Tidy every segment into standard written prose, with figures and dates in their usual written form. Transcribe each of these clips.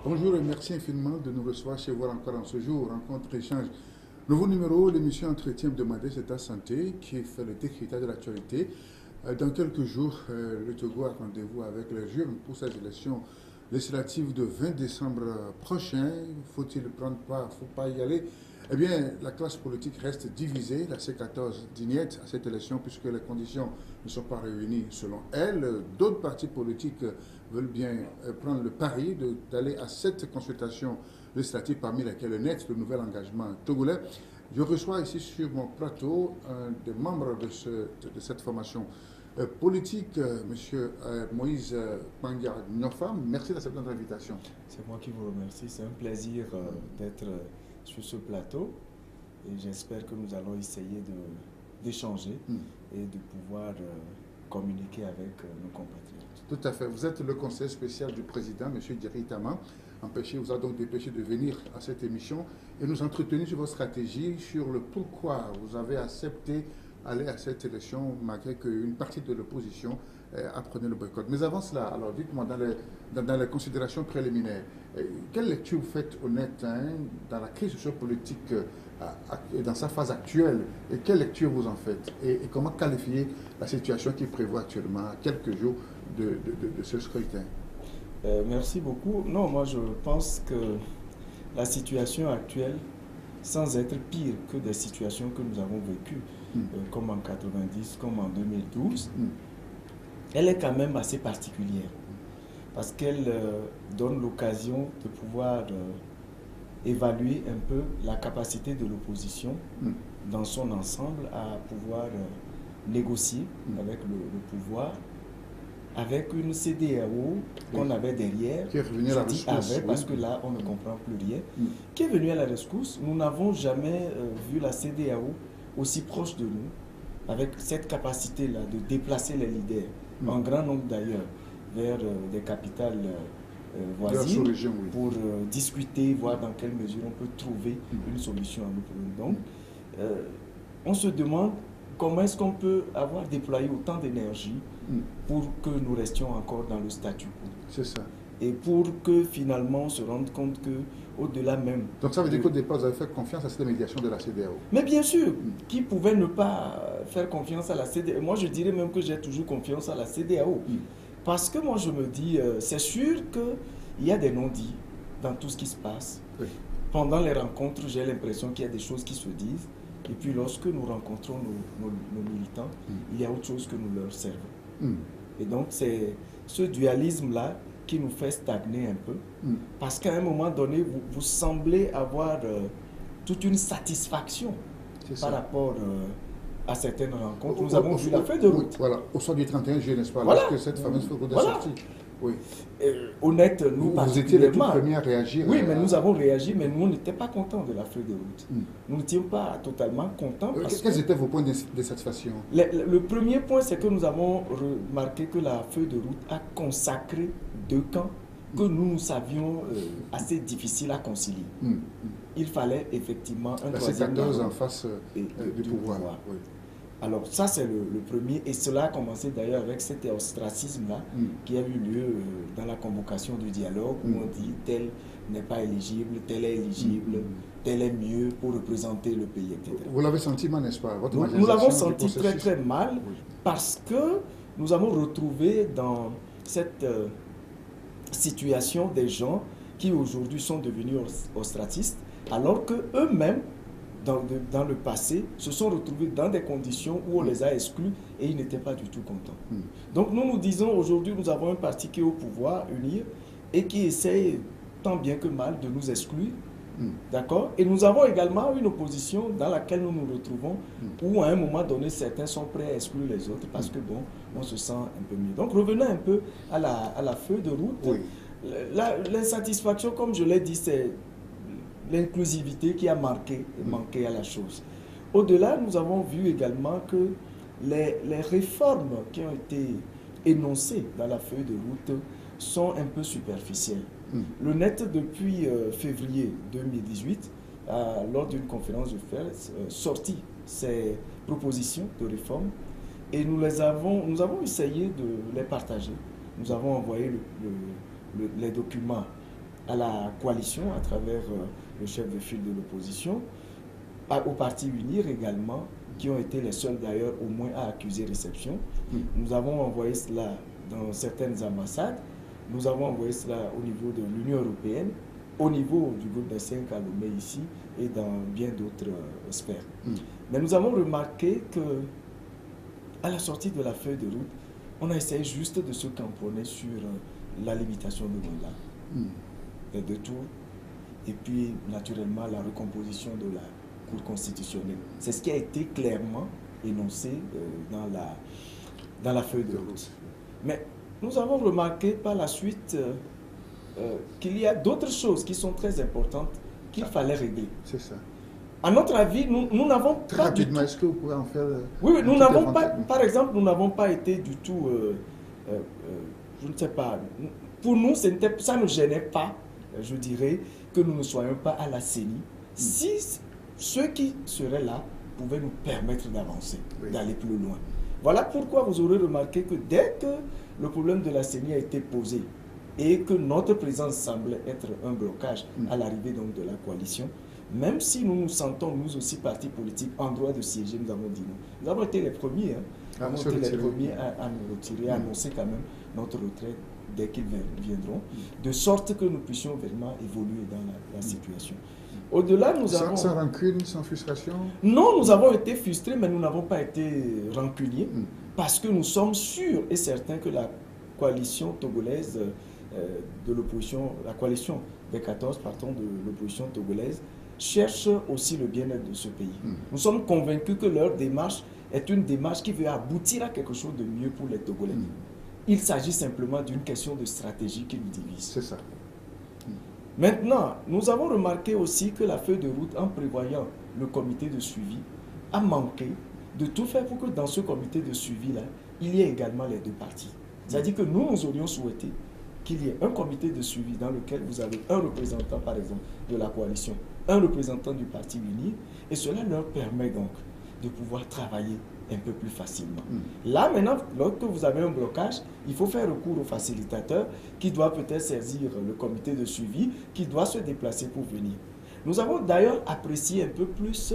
Bonjour et merci infiniment de nous recevoir chez vous encore en ce jour. Rencontre, échange. Nouveau numéro, l'émission Entretien hebdomadaire, c'est ta santé qui fait le décryptage de l'actualité. Dans quelques jours, le Togo a rendez-vous avec les jeunes pour ses élections législatives de 20 décembre prochain. Faut-il prendre part, faut pas y aller? Eh bien, la classe politique reste divisée. La C14 dit niet à cette élection puisque les conditions ne sont pas réunies selon elle. D'autres partis politiques veulent bien prendre le pari d'aller à cette consultation législative, parmi lesquelles le net, le nouvel engagement togolais. Je reçois ici sur mon plateau un des membres de cette formation politique, M. Moïse Pangia Nofam. Merci d'accepter notre invitation. C'est moi qui vous remercie. C'est un plaisir d'être sur ce plateau et j'espère que nous allons essayer d'échanger et de pouvoir communiquer avec nos compatriotes. Tout à fait. Vous êtes le conseiller spécial du président, M. Djeri Tama. Vous a donc dépêché de venir à cette émission et nous entretenir sur votre stratégie, sur le pourquoi vous avez accepté aller à cette élection malgré qu'une partie de l'opposition apprenait le boycott. Mais avant cela, alors dites-moi, dans les considérations préliminaires, quelle lecture vous faites honnête dans la crise sociopolitique dans sa phase actuelle et quelle lecture vous en faites et comment qualifier la situation qui prévoit actuellement à quelques jours de ce scrutin? Merci beaucoup. Non, moi je pense que la situation actuelle, sans être pire que des situations que nous avons vécues, comme en 90, comme en 2012, elle est quand même assez particulière parce qu'elle donne l'occasion de pouvoir évaluer un peu la capacité de l'opposition dans son ensemble à pouvoir négocier avec le pouvoir, avec une CEDEAO qu'on avait derrière, qui est revenue à la rescousse, parce que là on ne comprend plus rien, qui est venue à la rescousse. Nous n'avons jamais vu la CEDEAO aussi proche de nous, avec cette capacité-là de déplacer les leaders, en grand nombre d'ailleurs, vers des capitales voisines, pour discuter, voir dans quelle mesure on peut trouver une solution à nos problèmes. Donc, on se demande comment est-ce qu'on peut avoir déployé autant d'énergie pour que nous restions encore dans le statu quo. C'est ça. Et pour que finalement on se rende compte que au-delà même... Donc ça veut dire qu'au départ vous avez fait confiance à cette médiation de la CEDEAO? Mais bien sûr, qui pouvait ne pas faire confiance à la CEDEAO? Moi je dirais même que j'ai toujours confiance à la CEDEAO. Parce que moi je me dis, c'est sûr qu'il y a des non-dits dans tout ce qui se passe. Pendant les rencontres, j'ai l'impression qu'il y a des choses qui se disent. Et puis lorsque nous rencontrons nos militants, il y a autre chose que nous leur servons. Et donc c'est ce dualisme-là qui nous fait stagner un peu. Parce qu'à un moment donné, vous semblez avoir toute une satisfaction par rapport à certaines rencontres. Nous avons vu la feuille de route. Voilà, au soir du 31 juillet, n'est-ce pas? Voilà. Lorsque cette fameuse feuille de route est sortie. Oui. Honnête, nous vous étiez les tout premiers à réagir. Oui, mais nous avons réagi, mais nous, on n'était pas contents de la feuille de route. Nous n'étions pas totalement contents. Quels étaient vos points de satisfaction? Le premier point, c'est que nous avons remarqué que la feuille de route a consacré deux camps que nous savions assez difficiles à concilier. Il fallait effectivement un troisième camp en face du pouvoir. Oui. Alors ça c'est le premier, et cela a commencé d'ailleurs avec cet ostracisme-là qui a eu lieu dans la convocation du dialogue où on dit tel n'est pas éligible, tel est éligible, tel est mieux pour représenter le pays, etc. Vous l'avez senti mal, n'est-ce pas? Nous l'avons senti très très mal parce que nous avons retrouvé dans cette situation des gens qui aujourd'hui sont devenus ostracistes alors qu'eux-mêmes dans le passé, se sont retrouvés dans des conditions où on les a exclus et ils n'étaient pas du tout contents. Donc nous disons aujourd'hui, nous avons un parti qui est au pouvoir, unir, et qui essaie tant bien que mal de nous exclure. D'accord? Et nous avons également une opposition dans laquelle nous nous retrouvons, où à un moment donné, certains sont prêts à exclure les autres parce que bon, on se sent un peu mieux. Donc revenons un peu à la feuille de route. L'insatisfaction, comme je l'ai dit, c'est l'inclusivité qui a manqué à la chose. Au-delà, nous avons vu également que les réformes qui ont été énoncées dans la feuille de route sont un peu superficielles. Le net, depuis février 2018, lors d'une conférence de presse, sorti ces propositions de réforme et nous avons essayé de les partager. Nous avons envoyé les documents à la coalition à travers le chef de file de l'opposition, au parti UNIR également, qui ont été les seuls d'ailleurs au moins à accuser réception. Nous avons envoyé cela dans certaines ambassades, nous avons envoyé cela au niveau de l'Union européenne, au niveau du groupe des 5 à Lomé ici et dans bien d'autres sphères. Mais nous avons remarqué que à la sortie de la feuille de route, on a essayé juste de se camponner sur la limitation de mandat, les 2 tours, et puis naturellement la recomposition de la Cour constitutionnelle. C'est ce qui a été clairement énoncé dans la feuille de route. Mais nous avons remarqué par la suite qu'il y a d'autres choses qui sont très importantes qu'il fallait régler. C'est ça. À notre avis, nous n'avons pas... Très rapidement, est-ce que vous pouvez en faire... Oui, nous n'avons pas... Par exemple, nous n'avons pas été du tout... je ne sais pas. Pour nous, ça ne gênait pas, je dirais, que nous ne soyons pas à la CENI. Si ceux qui seraient là pouvaient nous permettre d'avancer, d'aller plus loin. Voilà pourquoi vous aurez remarqué que dès que le problème de la CENI a été posé et que notre présence semblait être un blocage à l'arrivée donc de la coalition, même si nous nous sentons, nous aussi, partis politiques, en droit de siéger, nous avons dit non. Nous avons été les premiers, nous avons été les premiers à nous retirer, à annoncer quand même notre retrait dès qu'ils viendront, de sorte que nous puissions vraiment évoluer dans la situation. Au-delà, nous avons... Sans rancune, sans frustration? Non, nous avons été frustrés, mais nous n'avons pas été rancuniers, parce que nous sommes sûrs et certains que la coalition togolaise de l'opposition, la coalition des 14 partants de l'opposition togolaise, cherche aussi le bien-être de ce pays. Nous sommes convaincus que leur démarche est une démarche qui veut aboutir à quelque chose de mieux pour les Togolais. Il s'agit simplement d'une question de stratégie qui nous divise. C'est ça. Maintenant, nous avons remarqué aussi que la feuille de route, en prévoyant le comité de suivi, a manqué de tout faire pour que dans ce comité de suivi-là, il y ait également les 2 parties. C'est-à-dire que nous aurions souhaité qu'il y ait un comité de suivi dans lequel vous avez un représentant, par exemple, de la coalition, un représentant du parti uni, et cela leur permet donc de pouvoir travailler un peu plus facilement. Là, maintenant, lorsque vous avez un blocage, il faut faire recours au facilitateur qui doit peut-être saisir le comité de suivi, qui doit se déplacer pour venir. Nous avons d'ailleurs apprécié un peu plus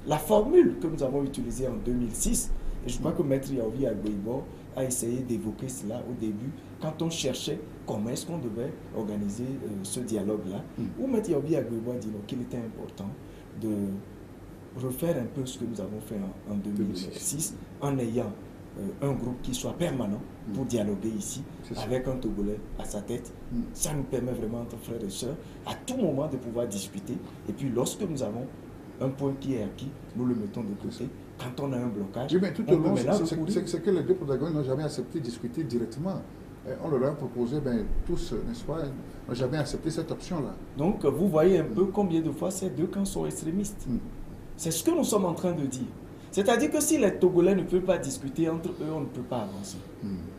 la formule que nous avons utilisée en 2006, et je crois que Maître Yaovi Agboibo a essayé d'évoquer cela au début, quand on cherchait comment est-ce qu'on devait organiser ce dialogue-là, où Maître Yaovi Agboibo a dit qu'il était important de refaire un peu ce que nous avons fait en 2006 en ayant un groupe qui soit permanent pour dialoguer ici avec un Togolais à sa tête. Ça nous permet vraiment, entre frères et sœurs, à tout moment de pouvoir discuter. Et puis lorsque nous avons un point qui est acquis, nous le mettons de côté. Quand on a un blocage, oui, mais tout au long, c'est que les 2 protagonistes n'ont jamais accepté de discuter directement. On leur a proposé, tous, n'est-ce pas, n'ont jamais accepté cette option-là. Donc vous voyez un peu combien de fois ces 2 camps sont extrémistes. C'est ce que nous sommes en train de dire. C'est-à-dire que si les Togolais ne peuvent pas discuter entre eux, on ne peut pas avancer.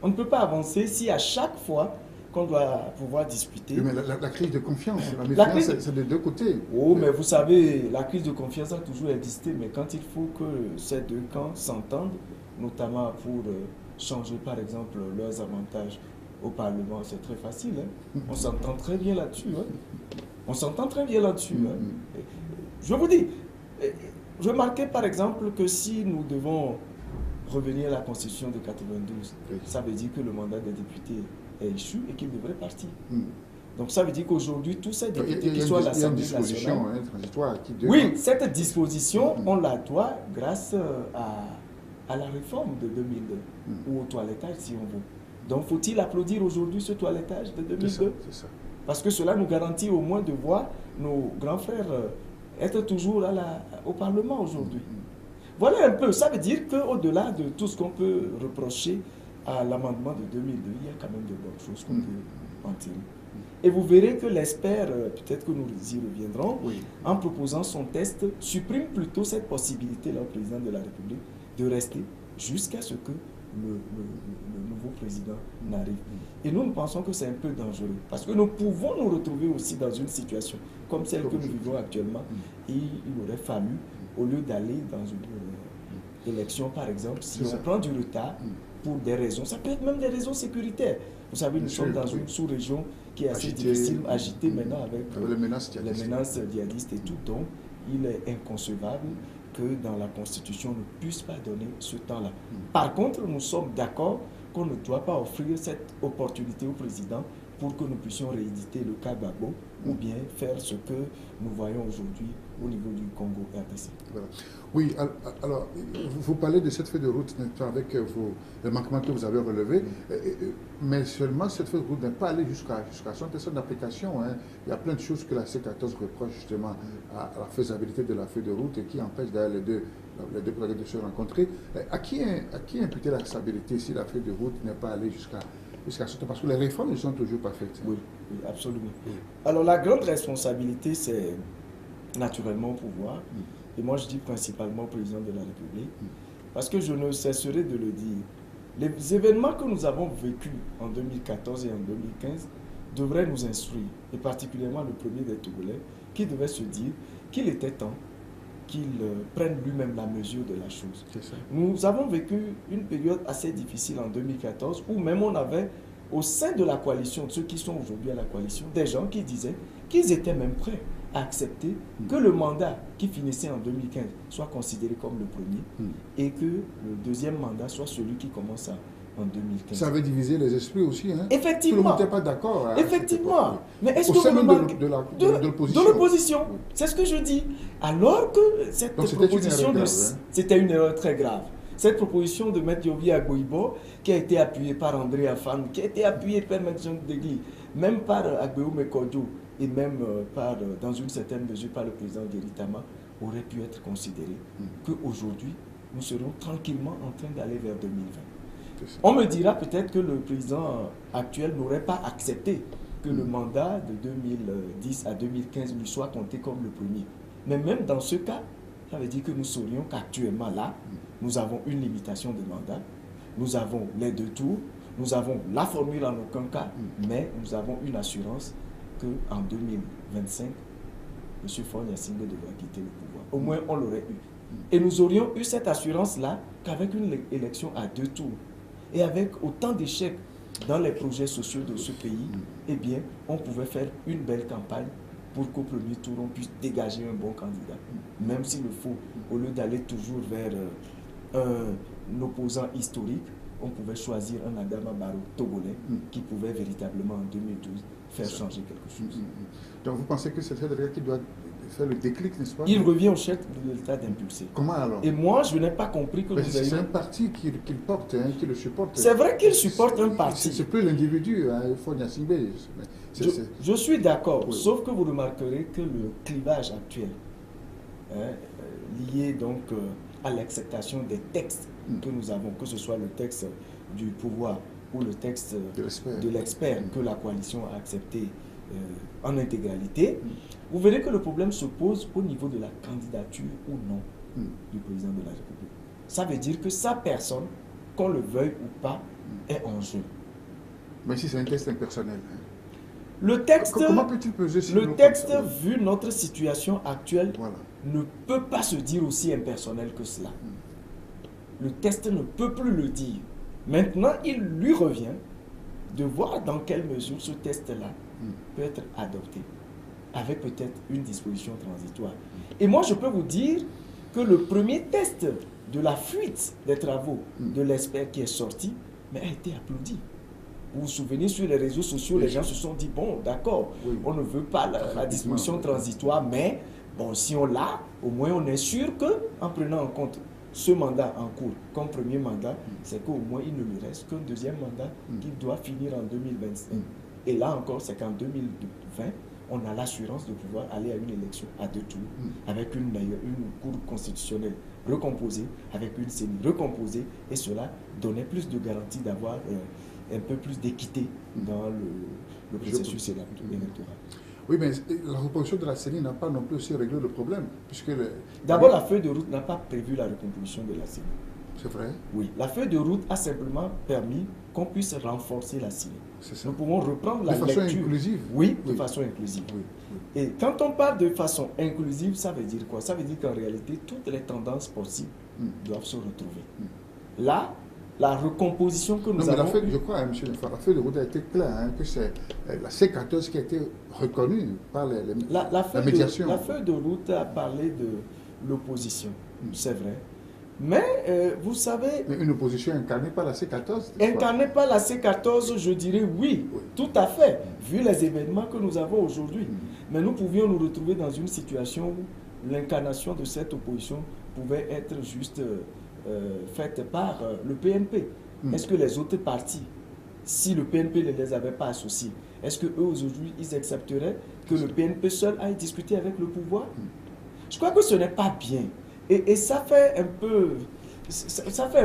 On ne peut pas avancer si à chaque fois qu'on doit pouvoir discuter... Oui, mais la crise de confiance, la méfiance, c'est des 2 côtés. Oh, mais vous savez, la crise de confiance a toujours existé, mais quand il faut que ces 2 camps s'entendent, notamment pour changer par exemple leurs avantages au Parlement, c'est très facile. On s'entend très bien là-dessus. On s'entend très bien là-dessus. Je vous dis... Remarquez par exemple que si nous devons revenir à la Constitution de 92, ça veut dire que le mandat des députés est échu et qu'ils devraient partir. Donc ça veut dire qu'aujourd'hui, tous ces députés qui sont à l'Assemblée nationale... Oui, cette disposition, on la doit grâce à la réforme de 2002, ou au toilettage si on veut. Donc faut-il applaudir aujourd'hui ce toilettage de 2002? C'est ça. Parce que cela nous garantit au moins de voir nos grands frères être toujours au Parlement aujourd'hui. Voilà un peu, ça veut dire qu'au-delà de tout ce qu'on peut reprocher à l'amendement de 2002, il y a quand même de bonnes choses qu'on peut en tirer. Et vous verrez que l'ESPER, peut-être que nous y reviendrons, en proposant son test, supprime plutôt cette possibilité-là au président de la République de rester jusqu'à ce que le nouveau président n'arrive. Et nous pensons que c'est un peu dangereux, parce que nous pouvons nous retrouver aussi dans une situation comme celle que nous vivons actuellement, et il aurait fallu, au lieu d'aller dans une élection par exemple, si on prend du retard pour des raisons, ça peut être même des raisons sécuritaires. Vous savez, nous sommes dans une sous-région qui est assez difficile, agité maintenant avec les menaces djihadistes et tout. Donc, il est inconcevable que dans la Constitution, on ne puisse pas donner ce temps-là. Par contre, nous sommes d'accord qu'on ne doit pas offrir cette opportunité au président pour que nous puissions rééditer le cas Gbagbo ou bien faire ce que nous voyons aujourd'hui au niveau du Congo RDC. Voilà. Oui, alors, vous parlez de cette feuille de route avec les manquements que vous avez relevés, mais seulement cette feuille de route n'est pas allée jusqu'à son application. Hein. Il y a plein de choses que la C14 reproche justement à la faisabilité de la feuille de route et qui empêche d'ailleurs les deux projets de se rencontrer. À qui imputer la stabilité si la feuille de route n'est pas allée jusqu'à ce temps? Parce que les réformes ne sont toujours pas faites. Oui, absolument. Alors la grande responsabilité, c'est naturellement au pouvoir. Et moi, je dis principalement au président de la République. Parce que je ne cesserai de le dire. Les événements que nous avons vécus en 2014 et en 2015 devraient nous instruire. Et particulièrement le premier des Togolais, qui devait se dire qu'il était temps qu'il prenne lui-même la mesure de la chose. Nous avons vécu une période assez difficile en 2014 où même on avait au sein de la coalition, ceux qui sont aujourd'hui à la coalition, des gens qui disaient qu'ils étaient même prêts à accepter que le mandat qui finissait en 2015 soit considéré comme le premier et que le deuxième mandat soit celui qui commence en 2015. Ça avait divisé les esprits aussi. Hein? Effectivement. Tout le monde n'était pas d'accord. Effectivement. Mais est-ce que vous remarquez de l'opposition. C'est ce que je dis. Alors que cette proposition, c'était une erreur très grave. Cette proposition de M. Yovi Agboibo, qui a été appuyée par André Afan, qui a été appuyée par M. Degli, même par Agbeo Mekodjo, et même dans une certaine mesure par le président Gueritama, aurait pu être considéré qu'aujourd'hui, nous serons tranquillement en train d'aller vers 2020. On me dira peut-être que le président actuel n'aurait pas accepté que le mandat de 2010 à 2015 lui soit compté comme le premier. Mais même dans ce cas, ça veut dire que nous saurions qu'actuellement là, nous avons une limitation de mandat, nous avons les deux tours, nous avons la formule en aucun cas, mais nous avons une assurance qu'en 2025, M. Faure Gnassingbé devra quitter le pouvoir. Au moins, on l'aurait eu. Et nous aurions eu cette assurance-là qu'avec une élection à deux tours et avec autant d'échecs dans les projets sociaux de ce pays, eh bien, on pouvait faire une belle campagne pour qu'au premier tour, on puisse dégager un bon candidat. Même s'il le faut, au lieu d'aller toujours vers un opposant historique, on pouvait choisir un Adama Barrow togolais qui pouvait véritablement en 2012 faire changer quelque chose. Donc vous pensez que c'est le qui doit faire le déclic, n'est-ce pas? Il revient au chef de l'État d'impulser. Comment alors? Et moi, je n'ai pas compris que vous avez... C'est un parti qu'il porte, hein, qui le supporte. C'est vrai qu'il supporte un parti. C'est plus l'individu, hein, Faure Gnassingbé. Je suis d'accord, sauf que vous remarquerez que le clivage actuel, lié donc à l'acceptation des textes que nous avons, que ce soit le texte du pouvoir ou le texte de l'expert que la coalition a accepté en intégralité, vous verrez que le problème se pose au niveau de la candidature ou non du président de la République. Ça veut dire que sa personne, qu'on le veuille ou pas, est en jeu. Mais si c'est un texte impersonnel. Le texte, comment peut-il peser sur le texte, vu notre situation actuelle, ne peut pas se dire aussi impersonnel que cela. Le texte ne peut plus le dire. Maintenant, il lui revient de voir dans quelle mesure ce texte-là peut être adopté, avec peut-être une disposition transitoire. Et moi, je peux vous dire que le premier test de la fuite des travaux de l'expert qui est sorti, mais a été applaudi. Vous vous souvenez, sur les réseaux sociaux, les gens se sont dit, bon, d'accord, on ne veut pas la disposition transitoire, mais bon, si on l'a, au moins on est sûr qu'en prenant en compte ce mandat en cours comme premier mandat, c'est qu'au moins il ne lui reste qu'un deuxième mandat qui doit finir en 2025. Et là encore, c'est qu'en 2020, on a l'assurance de pouvoir aller à une élection à deux tours, avec une cour constitutionnelle recomposée, avec une CENI recomposée, et cela donnait plus de garantie d'avoir un peu plus d'équité dans le processus électoral. Oui, mais la recomposition de la CENI n'a pas non plus aussi réglé le problème, puisque... D'abord, la feuille de route n'a pas prévu la recomposition de la CENI. C'est vrai? Oui, la feuille de route a simplement permis qu'on puisse renforcer la CENI. Nous pouvons reprendre la lecture. De façon inclusive? Oui, de façon inclusive. Et quand on parle de façon inclusive, ça veut dire quoi? Ça veut dire qu'en réalité, toutes les tendances possibles doivent se retrouver. Là, la recomposition que nous avons... Je crois, M. Nefar, la feuille de route a été claire, hein, que c'est la C14 qui a été reconnue par la médiation. La feuille de route a parlé de l'opposition, c'est vrai. Mais vous savez... Mais une opposition incarnée par la C14? Incarnée par la C14, je dirais oui, tout à fait, vu les événements que nous avons aujourd'hui. Mais nous pouvions nous retrouver dans une situation où l'incarnation de cette opposition pouvait être juste faite par le PNP. Est-ce que les autres partis, si le PNP ne les avait pas associés, est-ce qu'eux aujourd'hui, ils accepteraient que le PNP seul aille discuter avec le pouvoir? Je crois que ce n'est pas bien. Et ça fait un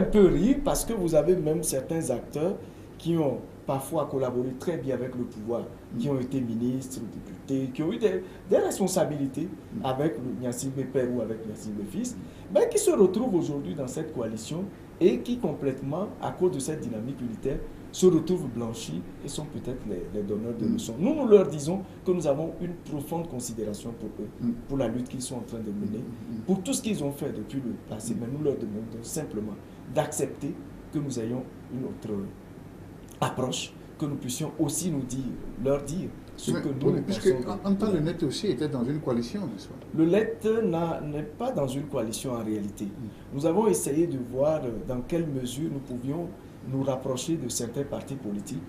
peu rire parce que vous avez même certains acteurs qui ont parfois collaboré très bien avec le pouvoir, qui ont été ministres, députés, qui ont eu des responsabilités avec Niassine Père ou avec Niassine fils, mais qui se retrouvent aujourd'hui dans cette coalition et qui complètement, à cause de cette dynamique unitaire, se retrouvent blanchis et sont peut-être les donneurs de leçons. Nous leur disons que nous avons une profonde considération pour eux, pour la lutte qu'ils sont en train de mener, pour tout ce qu'ils ont fait depuis le passé, mais nous leur demandons simplement d'accepter que nous ayons une autre approche, que nous puissions aussi leur dire ce que nous puisque en temps, le NET aussi était dans une coalition, n'est-ce pas? Le NET n'est pas dans une coalition en réalité. Nous avons essayé de voir dans quelle mesure nous pouvions nous rapprocher de certains partis politiques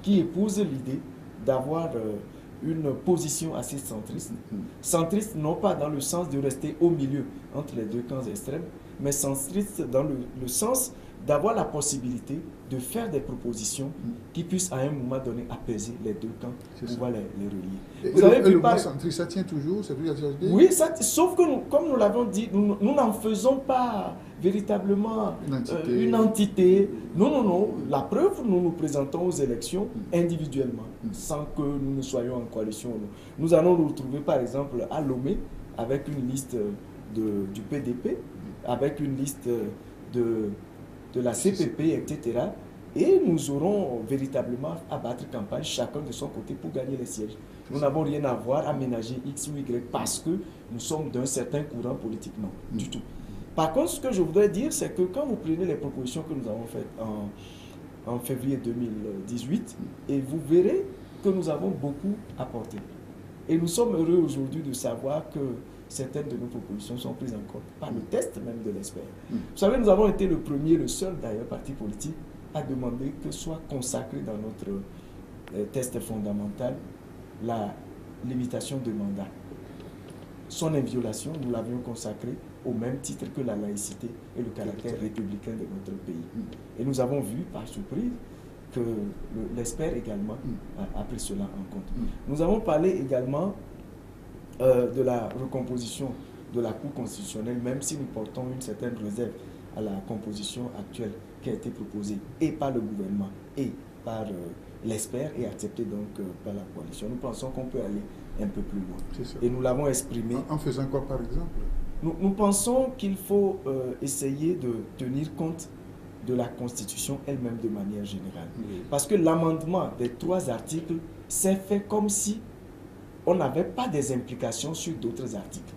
qui épousent l'idée d'avoir une position assez centriste. Centriste non pas dans le sens de rester au milieu entre les deux camps extrêmes, mais centriste dans le sens d'avoir la possibilité de faire des propositions qui puissent à un moment donné apaiser les deux camps, pouvoir les relier. Vous avez vu le mouvement centriste, ça tient toujours? Oui, sauf que comme nous l'avons dit, nous n'en faisons pas véritablement une entité. Non. La preuve, nous nous présentons aux élections individuellement, sans que nous ne soyons en coalition. Nous allons nous retrouver par exemple à Lomé avec une liste du PDP, avec une liste de la CPP, etc. Et nous aurons véritablement à battre campagne, chacun de son côté, pour gagner les sièges. Nous n'avons rien à voir à ménager X ou Y parce que nous sommes d'un certain courant politique, non, du tout. Par contre, ce que je voudrais dire, c'est que quand vous prenez les propositions que nous avons faites en février 2018, et vous verrez que nous avons beaucoup apporté. Et nous sommes heureux aujourd'hui de savoir que certaines de nos propositions sont prises en compte par le test même de l'expert. Vous savez, nous avons été le premier, le seul d'ailleurs parti politique à demander que soit consacré dans notre test fondamental la limitation de mandat. Son inviolation, nous l'avions consacré au même titre que la laïcité et le caractère républicain de notre pays. Et nous avons vu, par surprise, que l'expert également a pris cela en compte. Nous avons parlé également de la recomposition de la Cour constitutionnelle, même si nous portons une certaine réserve à la composition actuelle qui a été proposée et par le gouvernement et par l'expert et acceptée donc par la coalition. Nous pensons qu'on peut aller un peu plus loin. Et nous l'avons exprimé. En faisant quoi par exemple? Nous pensons qu'il faut essayer de tenir compte de la Constitution elle-même de manière générale. Parce que l'amendement des 3 articles s'est fait comme si on n'avait pas des implications sur d'autres articles.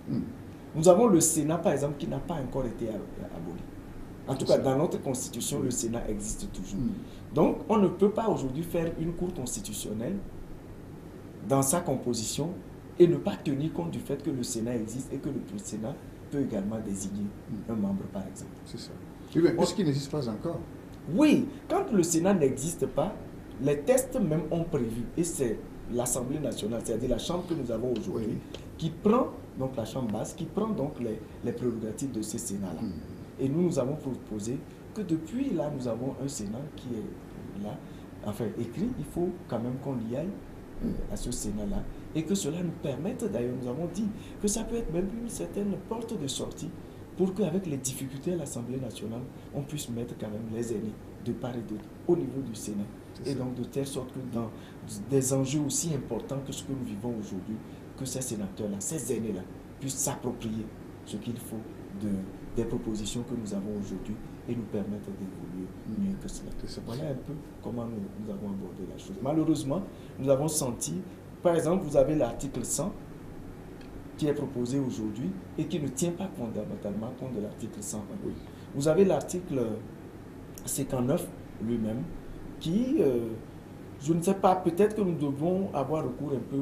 Nous avons le Sénat, par exemple, qui n'a pas encore été aboli. En tout cas, dans notre Constitution, le Sénat existe toujours. Donc, on ne peut pas aujourd'hui faire une Cour constitutionnelle dans sa composition et ne pas tenir compte du fait que le Sénat existe et que le Sénat peut également désigner un membre, par exemple. C'est ça. Oui, mais puisqu'il n'existe pas encore. Oui, quand le Sénat n'existe pas, les tests même ont prévu, et c'est l'Assemblée nationale, c'est-à-dire la chambre que nous avons aujourd'hui, qui prend, donc la chambre basse, qui prend donc les prérogatives de ce Sénat-là. Et nous avons proposé que depuis là, nous avons un Sénat qui est là, enfin écrit, il faut quand même qu'on y aille à ce Sénat-là, et que cela nous permette, d'ailleurs nous avons dit que ça peut être même une certaine porte de sortie pour qu'avec les difficultés à l'Assemblée nationale, on puisse mettre quand même les aînés de part et d'autre au niveau du Sénat. Et donc de telle sorte que dans des enjeux aussi importants que ce que nous vivons aujourd'hui, que ces sénateurs-là, ces aînés-là, puissent s'approprier ce qu'il faut des propositions que nous avons aujourd'hui et nous permettre d'évoluer mieux que cela. Voilà un peu comment nous avons abordé la chose. Malheureusement, nous avons senti, par exemple, vous avez l'article 100 qui est proposé aujourd'hui et qui ne tient pas fondamentalement compte de l'article 101. Vous avez l'article C-K9 lui-même, qui, je ne sais pas, peut-être que nous devons avoir recours un peu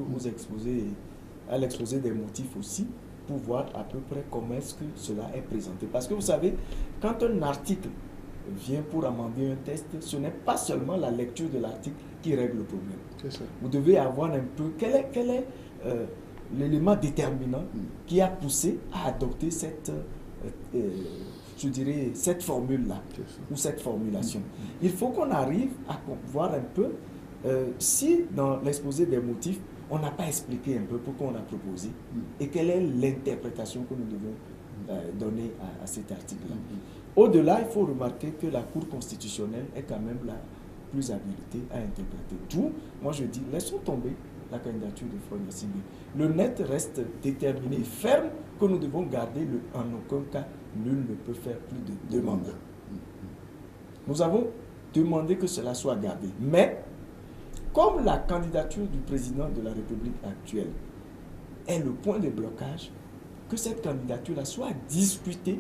à l'exposé des motifs aussi, pour voir à peu près comment est-ce que cela est présenté. Parce que vous savez, quand un article vient pour amender un test, ce n'est pas seulement la lecture de l'article qui règle le problème. C'est ça. Vous devez avoir un peu quel est l'élément déterminant qui a poussé à adopter cette, je dirais, cette formule-là ou cette formulation. Il faut qu'on arrive à voir un peu si dans l'exposé des motifs, on n'a pas expliqué un peu pourquoi on a proposé et quelle est l'interprétation que nous devons donner à cet article-là. Au-delà, il faut remarquer que la Cour constitutionnelle est quand même la plus habilitée à interpréter. D'où, moi je dis, laissons tomber la candidature de Front Nassimi. Le net reste déterminé, ferme, que nous devons garder en aucun cas, nul ne peut faire plus de deux mandats. Nous avons demandé que cela soit gardé. Mais, comme la candidature du président de la République actuelle est le point de blocage, que cette candidature-là soit discutée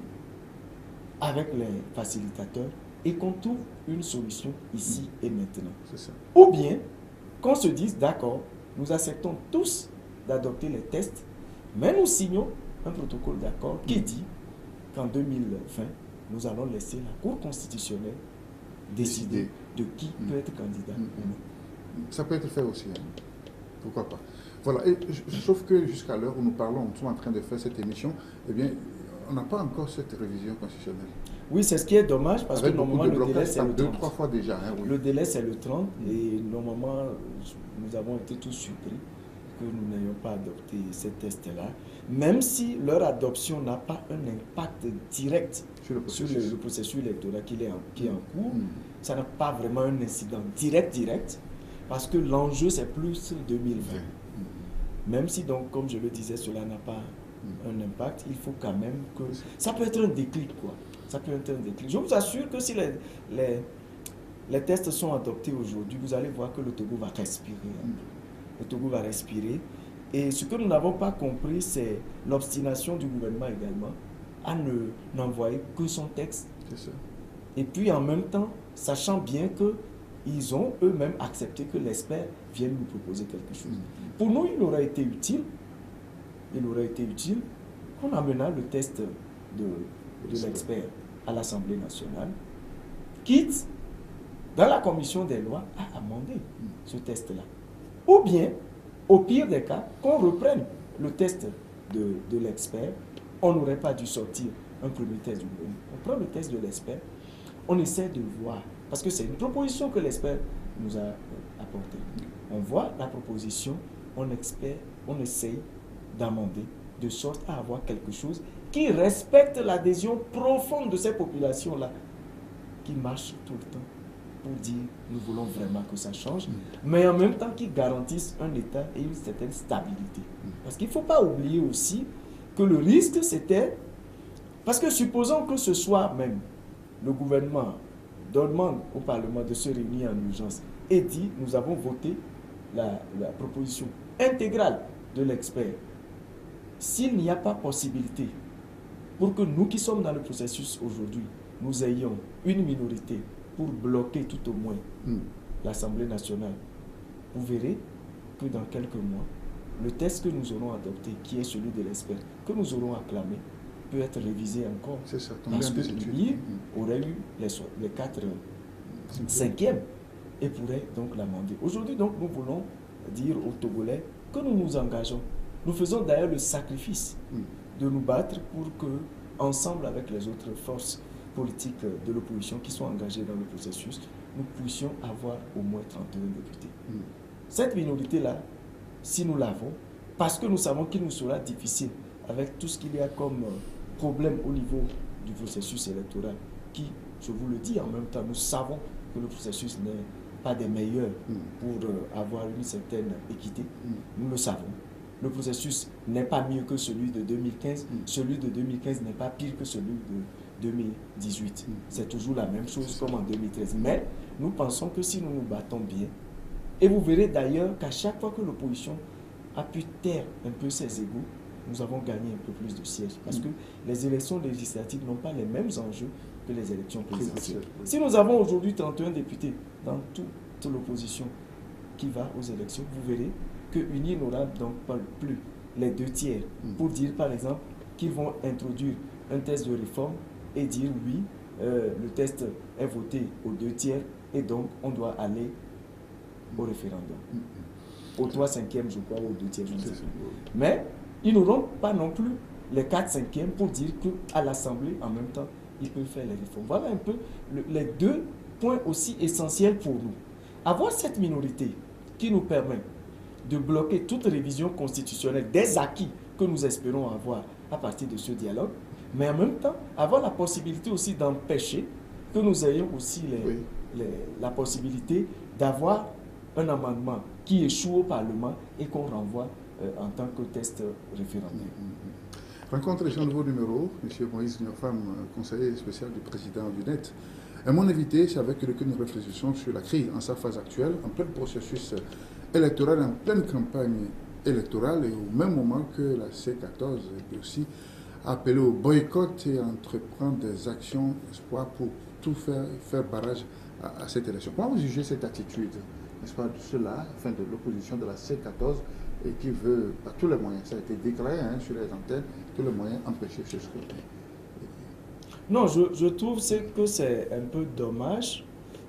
avec les facilitateurs et qu'on trouve une solution ici et maintenant. Ou bien qu'on se dise, d'accord, nous acceptons tous d'adopter les tests, mais nous signons un protocole d'accord qui dit qu'en 2020, nous allons laisser la Cour constitutionnelle décider de qui peut être candidat ou non. Ça peut être fait aussi, hein. Pourquoi pas. Voilà, et sauf que jusqu'à l'heure où nous parlons, nous sommes en train de faire cette émission, eh bien, on n'a pas encore cette révision constitutionnelle. Oui, c'est ce qui est dommage parce avec que normalement le délai c'est le 30. 2-3 fois déjà. Hein, oui. Le délai c'est le 30 et normalement nous avons été tous surpris que nous n'ayons pas adopté ces tests-là, même si leur adoption n'a pas un impact direct sur le processus électoral qui est en cours. Ça n'a pas vraiment un incident direct, parce que l'enjeu c'est plus 2020. Même si donc, comme je le disais, cela n'a pas un impact, il faut quand même que... Ça peut être un déclic, quoi. Ça peut être un déclic. Je vous assure que si les tests sont adoptés aujourd'hui, vous allez voir que le Togo va respirer. Le Togo va respirer. Et ce que nous n'avons pas compris, c'est l'obstination du gouvernement également à n'envoyer que son texte. Et puis en même temps, sachant bien qu'ils ont eux-mêmes accepté que l'expert vienne nous proposer quelque chose. Pour nous, il aurait été utile qu'on amenât le test de l'expert à l'Assemblée nationale, quitte dans la commission des lois à amender ce test-là. Ou bien, au pire des cas, qu'on reprenne le test de l'expert. On n'aurait pas dû sortir un premier test du gouvernement. On prend le test de l'expert, on essaie de voir, parce que c'est une proposition que l'expert nous a apportée. On voit la proposition, on essaye d'amender, de sorte à avoir quelque chose qui respecte l'adhésion profonde de ces populations-là, qui marche tout le temps pour dire nous voulons vraiment que ça change, mais en même temps qui garantissent un État et une certaine stabilité. Parce qu'il ne faut pas oublier aussi que le risque c'était, parce que supposons que ce soir même, le gouvernement demande au Parlement de se réunir en urgence et dit nous avons voté la proposition intégrale de l'expert. S'il n'y a pas possibilité pour que nous qui sommes dans le processus aujourd'hui, nous ayons une minorité pour bloquer tout au moins l'Assemblée nationale, vous verrez que dans quelques mois, le test que nous aurons adopté, qui est celui de l'expert, que nous aurons acclamé, peut être révisé encore. C'est ça. Parce que lui aurait eu les 4 cinquièmes et pourrait donc l'amender. Aujourd'hui, donc, nous voulons dire aux Togolais que nous nous engageons. Nous faisons d'ailleurs le sacrifice de nous battre pour que, ensemble avec les autres forces politiques de l'opposition qui sont engagées dans le processus, nous puissions avoir au moins 31 députés. Cette minorité-là, si nous l'avons, parce que nous savons qu'il nous sera difficile avec tout ce qu'il y a comme problème au niveau du processus électoral, qui, je vous le dis en même temps, nous savons que le processus n'est pas des meilleurs pour avoir une certaine équité. Nous le savons. Le processus n'est pas mieux que celui de 2015. Celui de 2015 n'est pas pire que celui de 2018. C'est toujours la même chose comme en 2013. Mais nous pensons que si nous nous battons bien, et vous verrez d'ailleurs qu'à chaque fois que l'opposition a pu taire un peu ses égos, nous avons gagné un peu plus de sièges. Parce que les élections législatives n'ont pas les mêmes enjeux appelle les élections présidentielles. Oui. Si nous avons aujourd'hui 31 députés dans toute l'opposition qui va aux élections, vous verrez que UNI n'aura donc pas plus les 2 tiers pour dire par exemple qu'ils vont introduire un test de réforme et dire oui, le test est voté aux 2 tiers et donc on doit aller au référendum. Au 3/5e, je crois, ou au 2 tiers, je ne sais plus. Mais ils n'auront pas non plus les 4/5e pour dire qu'à l'Assemblée, en même temps, ils peuvent faire les réformes. Voilà un peu les 2 points aussi essentiels pour nous. Avoir cette minorité qui nous permet de bloquer toute révision constitutionnelle des acquis que nous espérons avoir à partir de ce dialogue, mais en même temps, avoir la possibilité aussi d'empêcher que nous ayons aussi la possibilité d'avoir un amendement qui échoue au Parlement et qu'on renvoie en tant que test référendaire. Rencontre les gens nouveau numéro, M. Moïse Niofam, conseiller spécial du président du NET. Mon invité, c'est avec lequel nous réfléchissons sur la crise en sa phase actuelle, en plein processus électoral, en pleine campagne électorale et au même moment que la C14 est aussi appelée au boycott et à entreprendre des actions espoir pour tout faire barrage à cette élection. Comment vous jugez cette attitude, n'est-ce pas, de ceux-là, enfin de l'opposition de la C14 et qui veut, par tous les moyens, ça a été déclaré sur les antennes, tous les moyens empêcher ce scrutin? Non, je trouve que c'est un peu dommage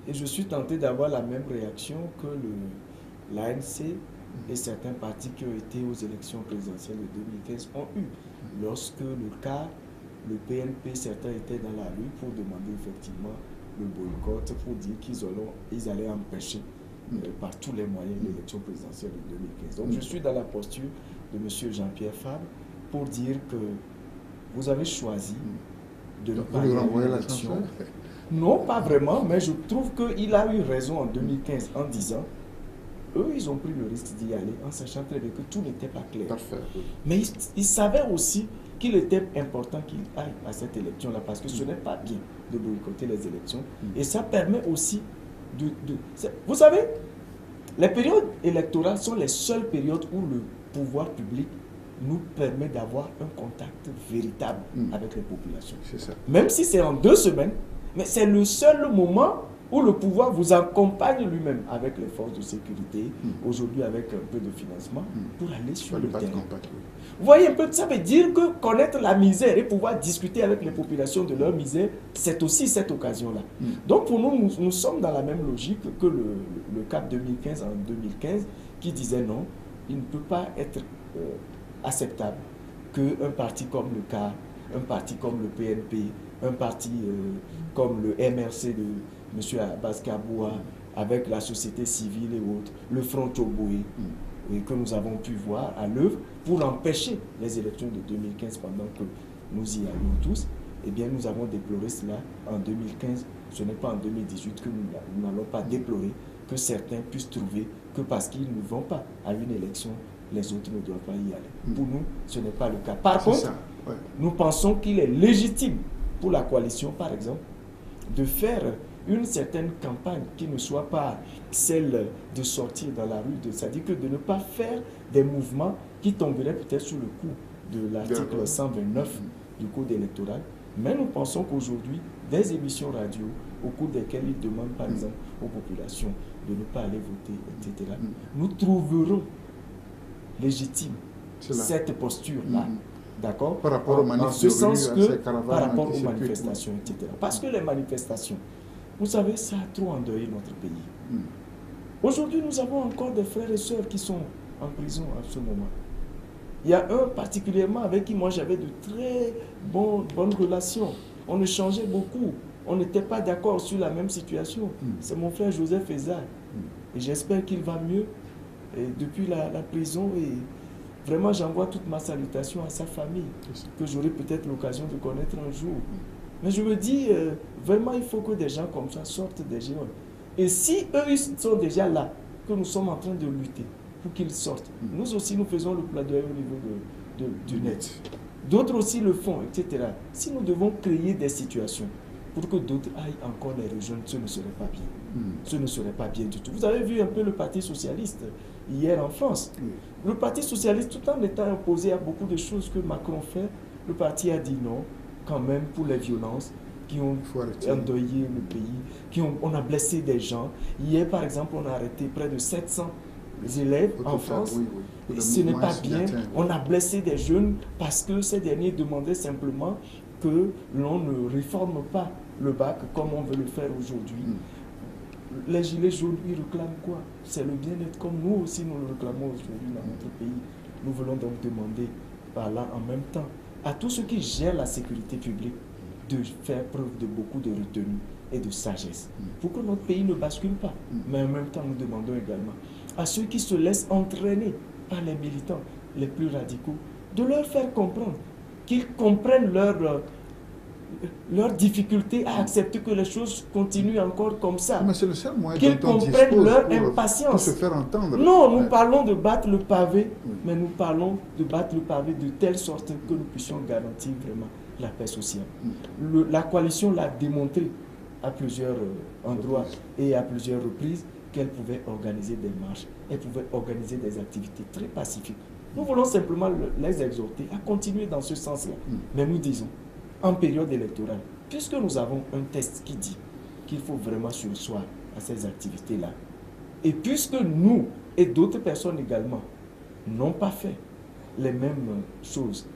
et je suis tenté d'avoir la même réaction que l'ANC et certains partis qui ont été aux élections présidentielles de 2015 ont eu. Lorsque le PNP, certains étaient dans la rue pour demander effectivement le boycott, pour dire qu'ils allaient empêcher par tous les moyens l'élection présidentielle de 2015. Donc je suis dans la posture de M. Jean-Pierre Fabre pour dire que vous avez choisi de ne pas aller à l'élection. Non, pas vraiment, mais je trouve qu'il a eu raison en 2015 en disant eux, ils ont pris le risque d'y aller en sachant très bien que tout n'était pas clair. Parfait. Mais ils savaient aussi qu'il était important qu'ils aillent à cette élection-là parce que ce n'est pas bien de boycotter les élections. Et ça permet aussi vous savez, les périodes électorales sont les seules périodes où le pouvoir public nous permet d'avoir un contact véritable avec les populations. C'est ça. Même si c'est en 2 semaines, mais c'est le seul moment où le pouvoir vous accompagne lui-même avec les forces de sécurité, aujourd'hui avec un peu de financement, pour aller sur le terrain. Vous voyez un peu, ça veut dire que connaître la misère et pouvoir discuter avec les populations de leur misère, c'est aussi cette occasion-là. Donc pour nous, nous sommes dans la même logique que le CAP 2015 en 2015, qui disait non, il ne peut pas être acceptable qu'un parti comme le CAR, un parti comme le PNP, un parti comme le MRC de M. Abbas Kaboua, avec la société civile et autres, le Front Tchoboué, que nous avons pu voir à l'œuvre pour empêcher les élections de 2015 pendant que nous y allions tous, eh bien nous avons déploré cela en 2015. Ce n'est pas en 2018 que nous n'allons pas déplorer que certains puissent trouver que parce qu'ils ne vont pas à une élection, les autres ne doivent pas y aller. Pour nous, ce n'est pas le cas. Par contre, nous pensons qu'il est légitime pour la coalition, par exemple, de faire une certaine campagne qui ne soit pas celle de sortir dans la rue, c'est-à-dire que de ne pas faire des mouvements qui tomberaient peut-être sous le coup de l'article 129 du Code électoral. Mais nous pensons qu'aujourd'hui, des émissions radio, au cours desquelles ils demandent par exemple aux populations de ne pas aller voter, etc., nous trouverons légitime cette posture-là. D'accord? Par rapport aux manifestations, etc. Parce que les manifestations, vous savez, ça a trop endeuillé notre pays. Aujourd'hui, nous avons encore des frères et sœurs qui sont en prison à ce moment. Il y a un particulièrement avec qui moi j'avais de très bonnes relations. On échangeait beaucoup. On n'était pas d'accord sur la même situation. C'est mon frère Joseph Ezard. Et j'espère qu'il va mieux depuis la prison. Et vraiment, j'envoie toute ma salutation à sa famille, que j'aurai peut-être l'occasion de connaître un jour. Mais je me dis, vraiment, il faut que des gens comme ça sortent des géants. Et si eux, ils sont déjà là, que nous sommes en train de lutter pour qu'ils sortent, nous aussi, nous faisons le plaidoyer au niveau du net. D'autres aussi le font, etc. Si nous devons créer des situations pour que d'autres aillent encore les rejoindre, ce ne serait pas bien. Ce ne serait pas bien du tout. Vous avez vu un peu le Parti socialiste hier en France. Le Parti socialiste, tout en étant opposé à beaucoup de choses que Macron fait, le parti a dit non, quand même, pour les violences, qui ont endeuillé le pays, on a blessé des gens. Hier, par exemple, on a arrêté près de 700 élèves en France. Ce n'est pas bien. On a blessé des jeunes parce que ces derniers demandaient simplement que l'on ne réforme pas le bac comme on veut le faire aujourd'hui. Les gilets jaunes, ils réclament quoi? C'est le bien-être comme nous aussi nous le réclamons aujourd'hui dans notre pays. Nous voulons donc demander par là en même temps à tous ceux qui gèrent la sécurité publique de faire preuve de beaucoup de retenue et de sagesse pour que notre pays ne bascule pas. Mais en même temps, nous demandons également à ceux qui se laissent entraîner par les militants les plus radicaux de leur faire comprendre qu'ils comprennent leur difficulté à accepter que les choses continuent encore comme ça. Mais c'est le seul moyen qu'ils comprennent leur impatience. Pour se faire entendre. Non, nous parlons de battre le pavé, mais nous parlons de battre le pavé de telle sorte que nous puissions garantir vraiment la paix sociale. La coalition l'a démontré à plusieurs endroits et à plusieurs reprises qu'elle pouvait organiser des marches, elle pouvait organiser des activités très pacifiques. Nous voulons simplement les exhorter à continuer dans ce sens-là. Mais nous disons, en période électorale, puisque nous avons un texte qui dit qu'il faut vraiment surseoir à ces activités-là, et puisque nous et d'autres personnes également n'ont pas fait les mêmes choses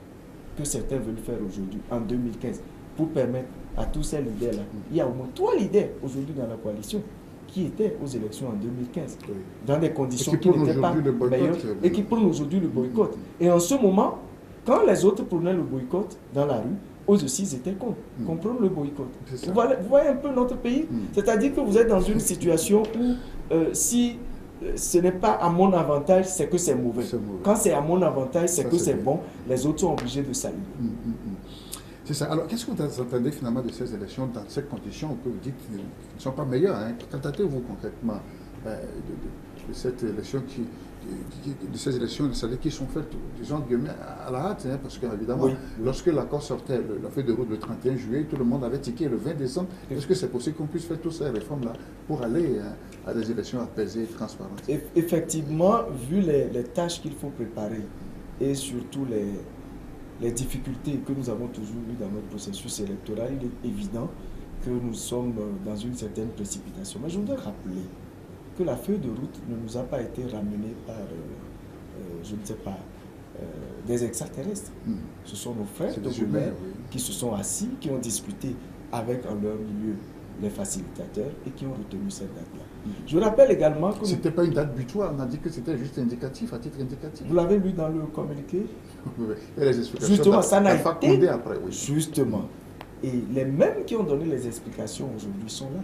que certains veulent faire aujourd'hui, en 2015, pour permettre à tous ces leaders-là, il y a au moins 3 leaders aujourd'hui dans la coalition qui étaient aux élections en 2015, dans des conditions qui n'étaient pas meilleures, et qui prennent aujourd'hui le boycott. Et en ce moment, quand les autres prenaient le boycott dans la rue, eux aussi ils étaient contre, comprendre le boycott. Vous voyez un peu notre pays, c'est-à-dire que vous êtes dans une situation où si ce n'est pas à mon avantage, c'est que c'est mauvais. Quand c'est à mon avantage, c'est que c'est bon, les autres sont obligés de saluer. C'est ça. Alors, qu'est-ce que vous attendez finalement de ces élections dans ces conditions que vous dites qui ne sont pas meilleures? Qu'attendez-vous concrètement de cette élection de ces élections, c'est-à-dire qui sont faites, disons, à la hâte, parce qu'évidemment, lorsque l'accord sortait, la feuille de route le 31 juillet, tout le monde avait tiqué le 20 décembre. Est-ce que c'est possible qu'on puisse faire toutes ces réformes-là pour aller à des élections apaisées et transparentes? Effectivement, vu les tâches qu'il faut préparer et surtout les difficultés que nous avons toujours eues dans notre processus électoral, il est évident que nous sommes dans une certaine précipitation. Mais je voudrais rappeler que la feuille de route ne nous a pas été ramenée par, je ne sais pas, des extraterrestres. Ce sont nos frères de Gouvernement qui se sont assis, qui ont discuté avec en leur milieu les facilitateurs et qui ont retenu cette date-là. Je rappelle également que... Ce n'était pas une date butoir, on a dit que c'était juste indicatif, à titre indicatif. Vous l'avez lu dans le communiqué? Et les explications. Justement, ça n'a été... après, Justement. Et les mêmes qui ont donné les explications aujourd'hui sont là.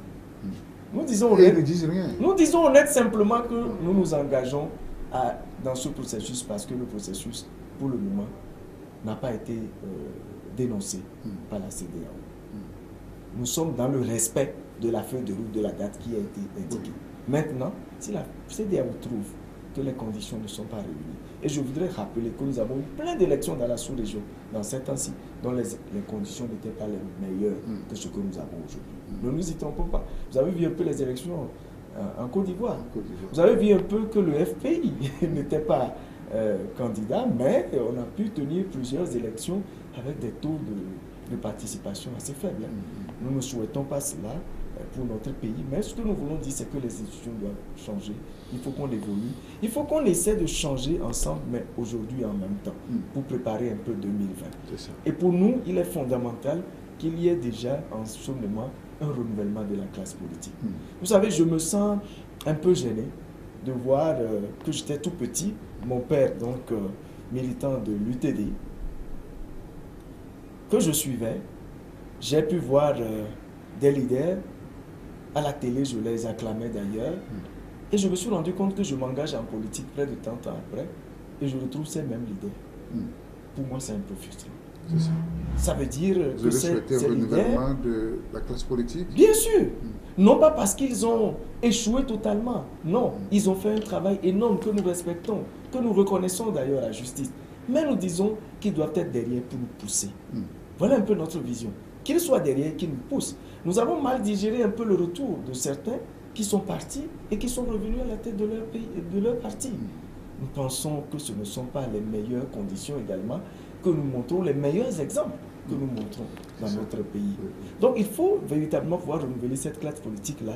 Nous disons ils ne disent rien. Nous disons honnête simplement que nous nous engageons dans ce processus parce que le processus, pour le moment, n'a pas été dénoncé par la CEDEAO. Nous sommes dans le respect de la feuille de route de la date qui a été indiquée. Maintenant, si la CEDEAO trouve que les conditions ne sont pas réunies, et je voudrais rappeler que nous avons eu plein d'élections dans la sous-région, dans ces temps-ci, dont les conditions n'étaient pas les meilleures que ce que nous avons aujourd'hui. Ne nous y trompons pas. Vous avez vu un peu les élections en Côte d'Ivoire. Vous avez vu un peu que le FPI n'était pas candidat, mais on a pu tenir plusieurs élections avec des taux de participation assez faibles. Nous ne souhaitons pas cela pour notre pays, mais ce que nous voulons dire, c'est que les institutions doivent changer. Il faut qu'on évolue. Il faut qu'on essaie de changer ensemble, mais aujourd'hui en même temps, pour préparer un peu 2020. Et pour nous, il est fondamental qu'il y ait déjà en ce moment un renouvellement de la classe politique. Vous savez, je me sens un peu gêné de voir que j'étais tout petit, mon père, donc militant de l'UTD, que je suivais, j'ai pu voir des leaders, à la télé je les acclamais d'ailleurs, et je me suis rendu compte que je m'engage en politique près de 30 ans après, et je retrouve ces mêmes leaders. Pour moi c'est un peu frustrant. Ça veut dire que c'est un renouvellement de la classe politique? Bien sûr. Non pas parce qu'ils ont échoué totalement. Non, ils ont fait un travail énorme que nous respectons, que nous reconnaissons d'ailleurs à la justice. Mais nous disons qu'ils doivent être derrière pour nous pousser. Voilà un peu notre vision. Qu'ils soient derrière, qu'ils nous poussent. Nous avons mal digéré un peu le retour de certains qui sont partis et qui sont revenus à la tête de leur pays et de leur parti. Nous pensons que ce ne sont pas les meilleures conditions également, que nous montrons les meilleurs exemples. que nous montrons dans notre pays. Donc il faut véritablement pouvoir renouveler cette classe politique-là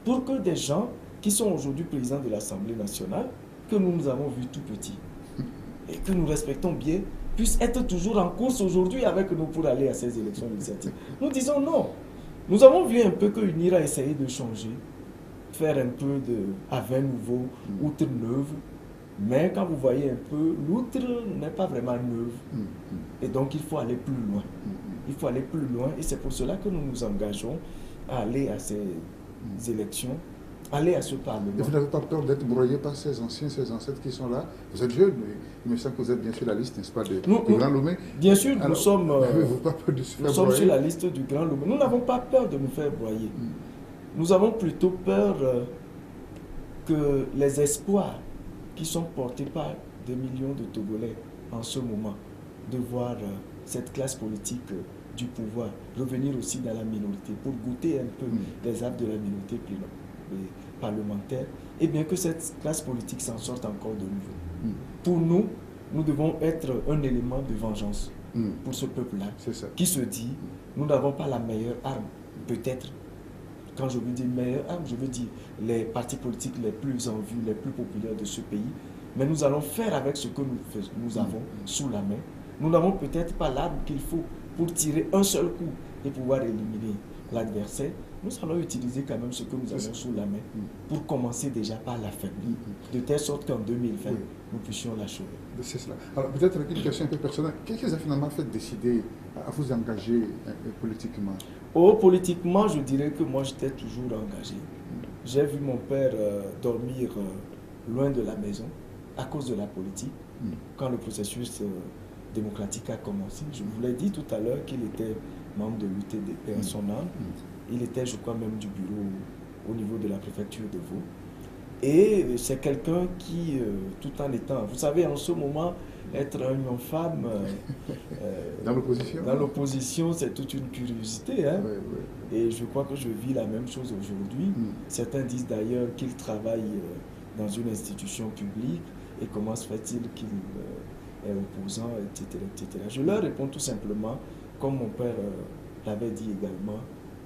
pour que des gens qui sont aujourd'hui présidents de l'Assemblée nationale, que nous avons vus tout petits et que nous respectons bien, puissent être toujours en course aujourd'hui avec nous pour aller à ces élections législatives. Nous disons non. Nous avons vu un peu que UNIR a essayé de changer, faire un peu à vin nouveau, outre neuve. Mais quand vous voyez un peu, l'outre n'est pas vraiment neuve. Et donc il faut aller plus loin. Il faut aller plus loin et c'est pour cela que nous nous engageons à aller à ces élections, aller à ce Parlement. Et vous n'avez pas peur d'être broyé par ces anciens, ces ancêtres qui sont là? Vous êtes jeune, mais il me semble que vous êtes bien sur la liste, n'est-ce pas, du Grand Lomé? Bien sûr, nous sommes sur la liste du Grand Lomé. Nous n'avons pas peur de nous faire broyer. Nous avons plutôt peur que les espoirs qui sont portés par des millions de Togolais en ce moment, de voir cette classe politique du pouvoir revenir aussi dans la minorité pour goûter un peu les arbres de la minorité parlementaire, et bien que cette classe politique s'en sorte encore de nouveau. Pour nous, nous devons être un élément de vengeance pour ce peuple-là, qui se dit, nous n'avons pas la meilleure arme, peut-être. Quand je veux dire meilleure arme, je veux dire les partis politiques les plus en vue, les plus populaires de ce pays. Mais nous allons faire avec ce que nous avons sous la main. Nous n'avons peut-être pas l'arme qu'il faut pour tirer un seul coup et pouvoir éliminer l'adversaire. Nous allons utiliser quand même ce que nous avons sous la main pour commencer déjà par l'affaiblir, de telle sorte qu'en 2020, nous puissions l'achever. C'est cela. Alors peut-être une question un peu personnelle. Qu'est-ce qui vous a finalement fait décider à vous engager politiquement? Politiquement, je dirais que moi j'étais toujours engagé. J'ai vu mon père dormir loin de la maison à cause de la politique. Quand le processus démocratique a commencé, je vous l'ai dit tout à l'heure qu'il était membre de l'UTDP à son âme. Il était, je crois, même du bureau au niveau de la préfecture de Vaud. Et c'est quelqu'un qui, tout en étant, vous savez, en ce moment, être une femme dans l'opposition, c'est toute une curiosité. Hein? Et je crois que je vis la même chose aujourd'hui. Certains disent d'ailleurs qu'il travaille dans une institution publique et comment se fait-il qu'il est opposant, etc., etc. Je leur réponds tout simplement, comme mon père l'avait dit également,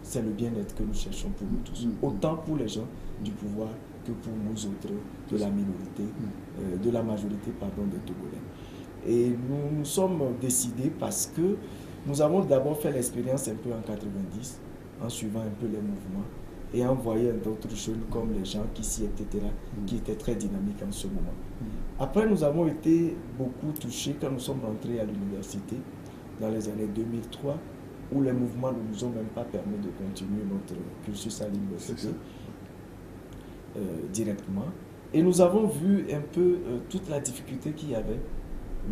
c'est le bien-être que nous cherchons pour nous tous, autant pour les gens du pouvoir que pour nous autres de la minorité, de la majorité, pardon, des Togolais. Et nous nous sommes décidés parce que nous avons d'abord fait l'expérience un peu en 90, en suivant un peu les mouvements et en voyant d'autres jeunes comme les gens qui s'y étaient, etc., qui étaient très dynamiques en ce moment. Après, nous avons été beaucoup touchés quand nous sommes rentrés à l'université dans les années 2003, où les mouvements ne nous ont même pas permis de continuer notre cursus à l'université directement. Et nous avons vu un peu toute la difficulté qu'il y avait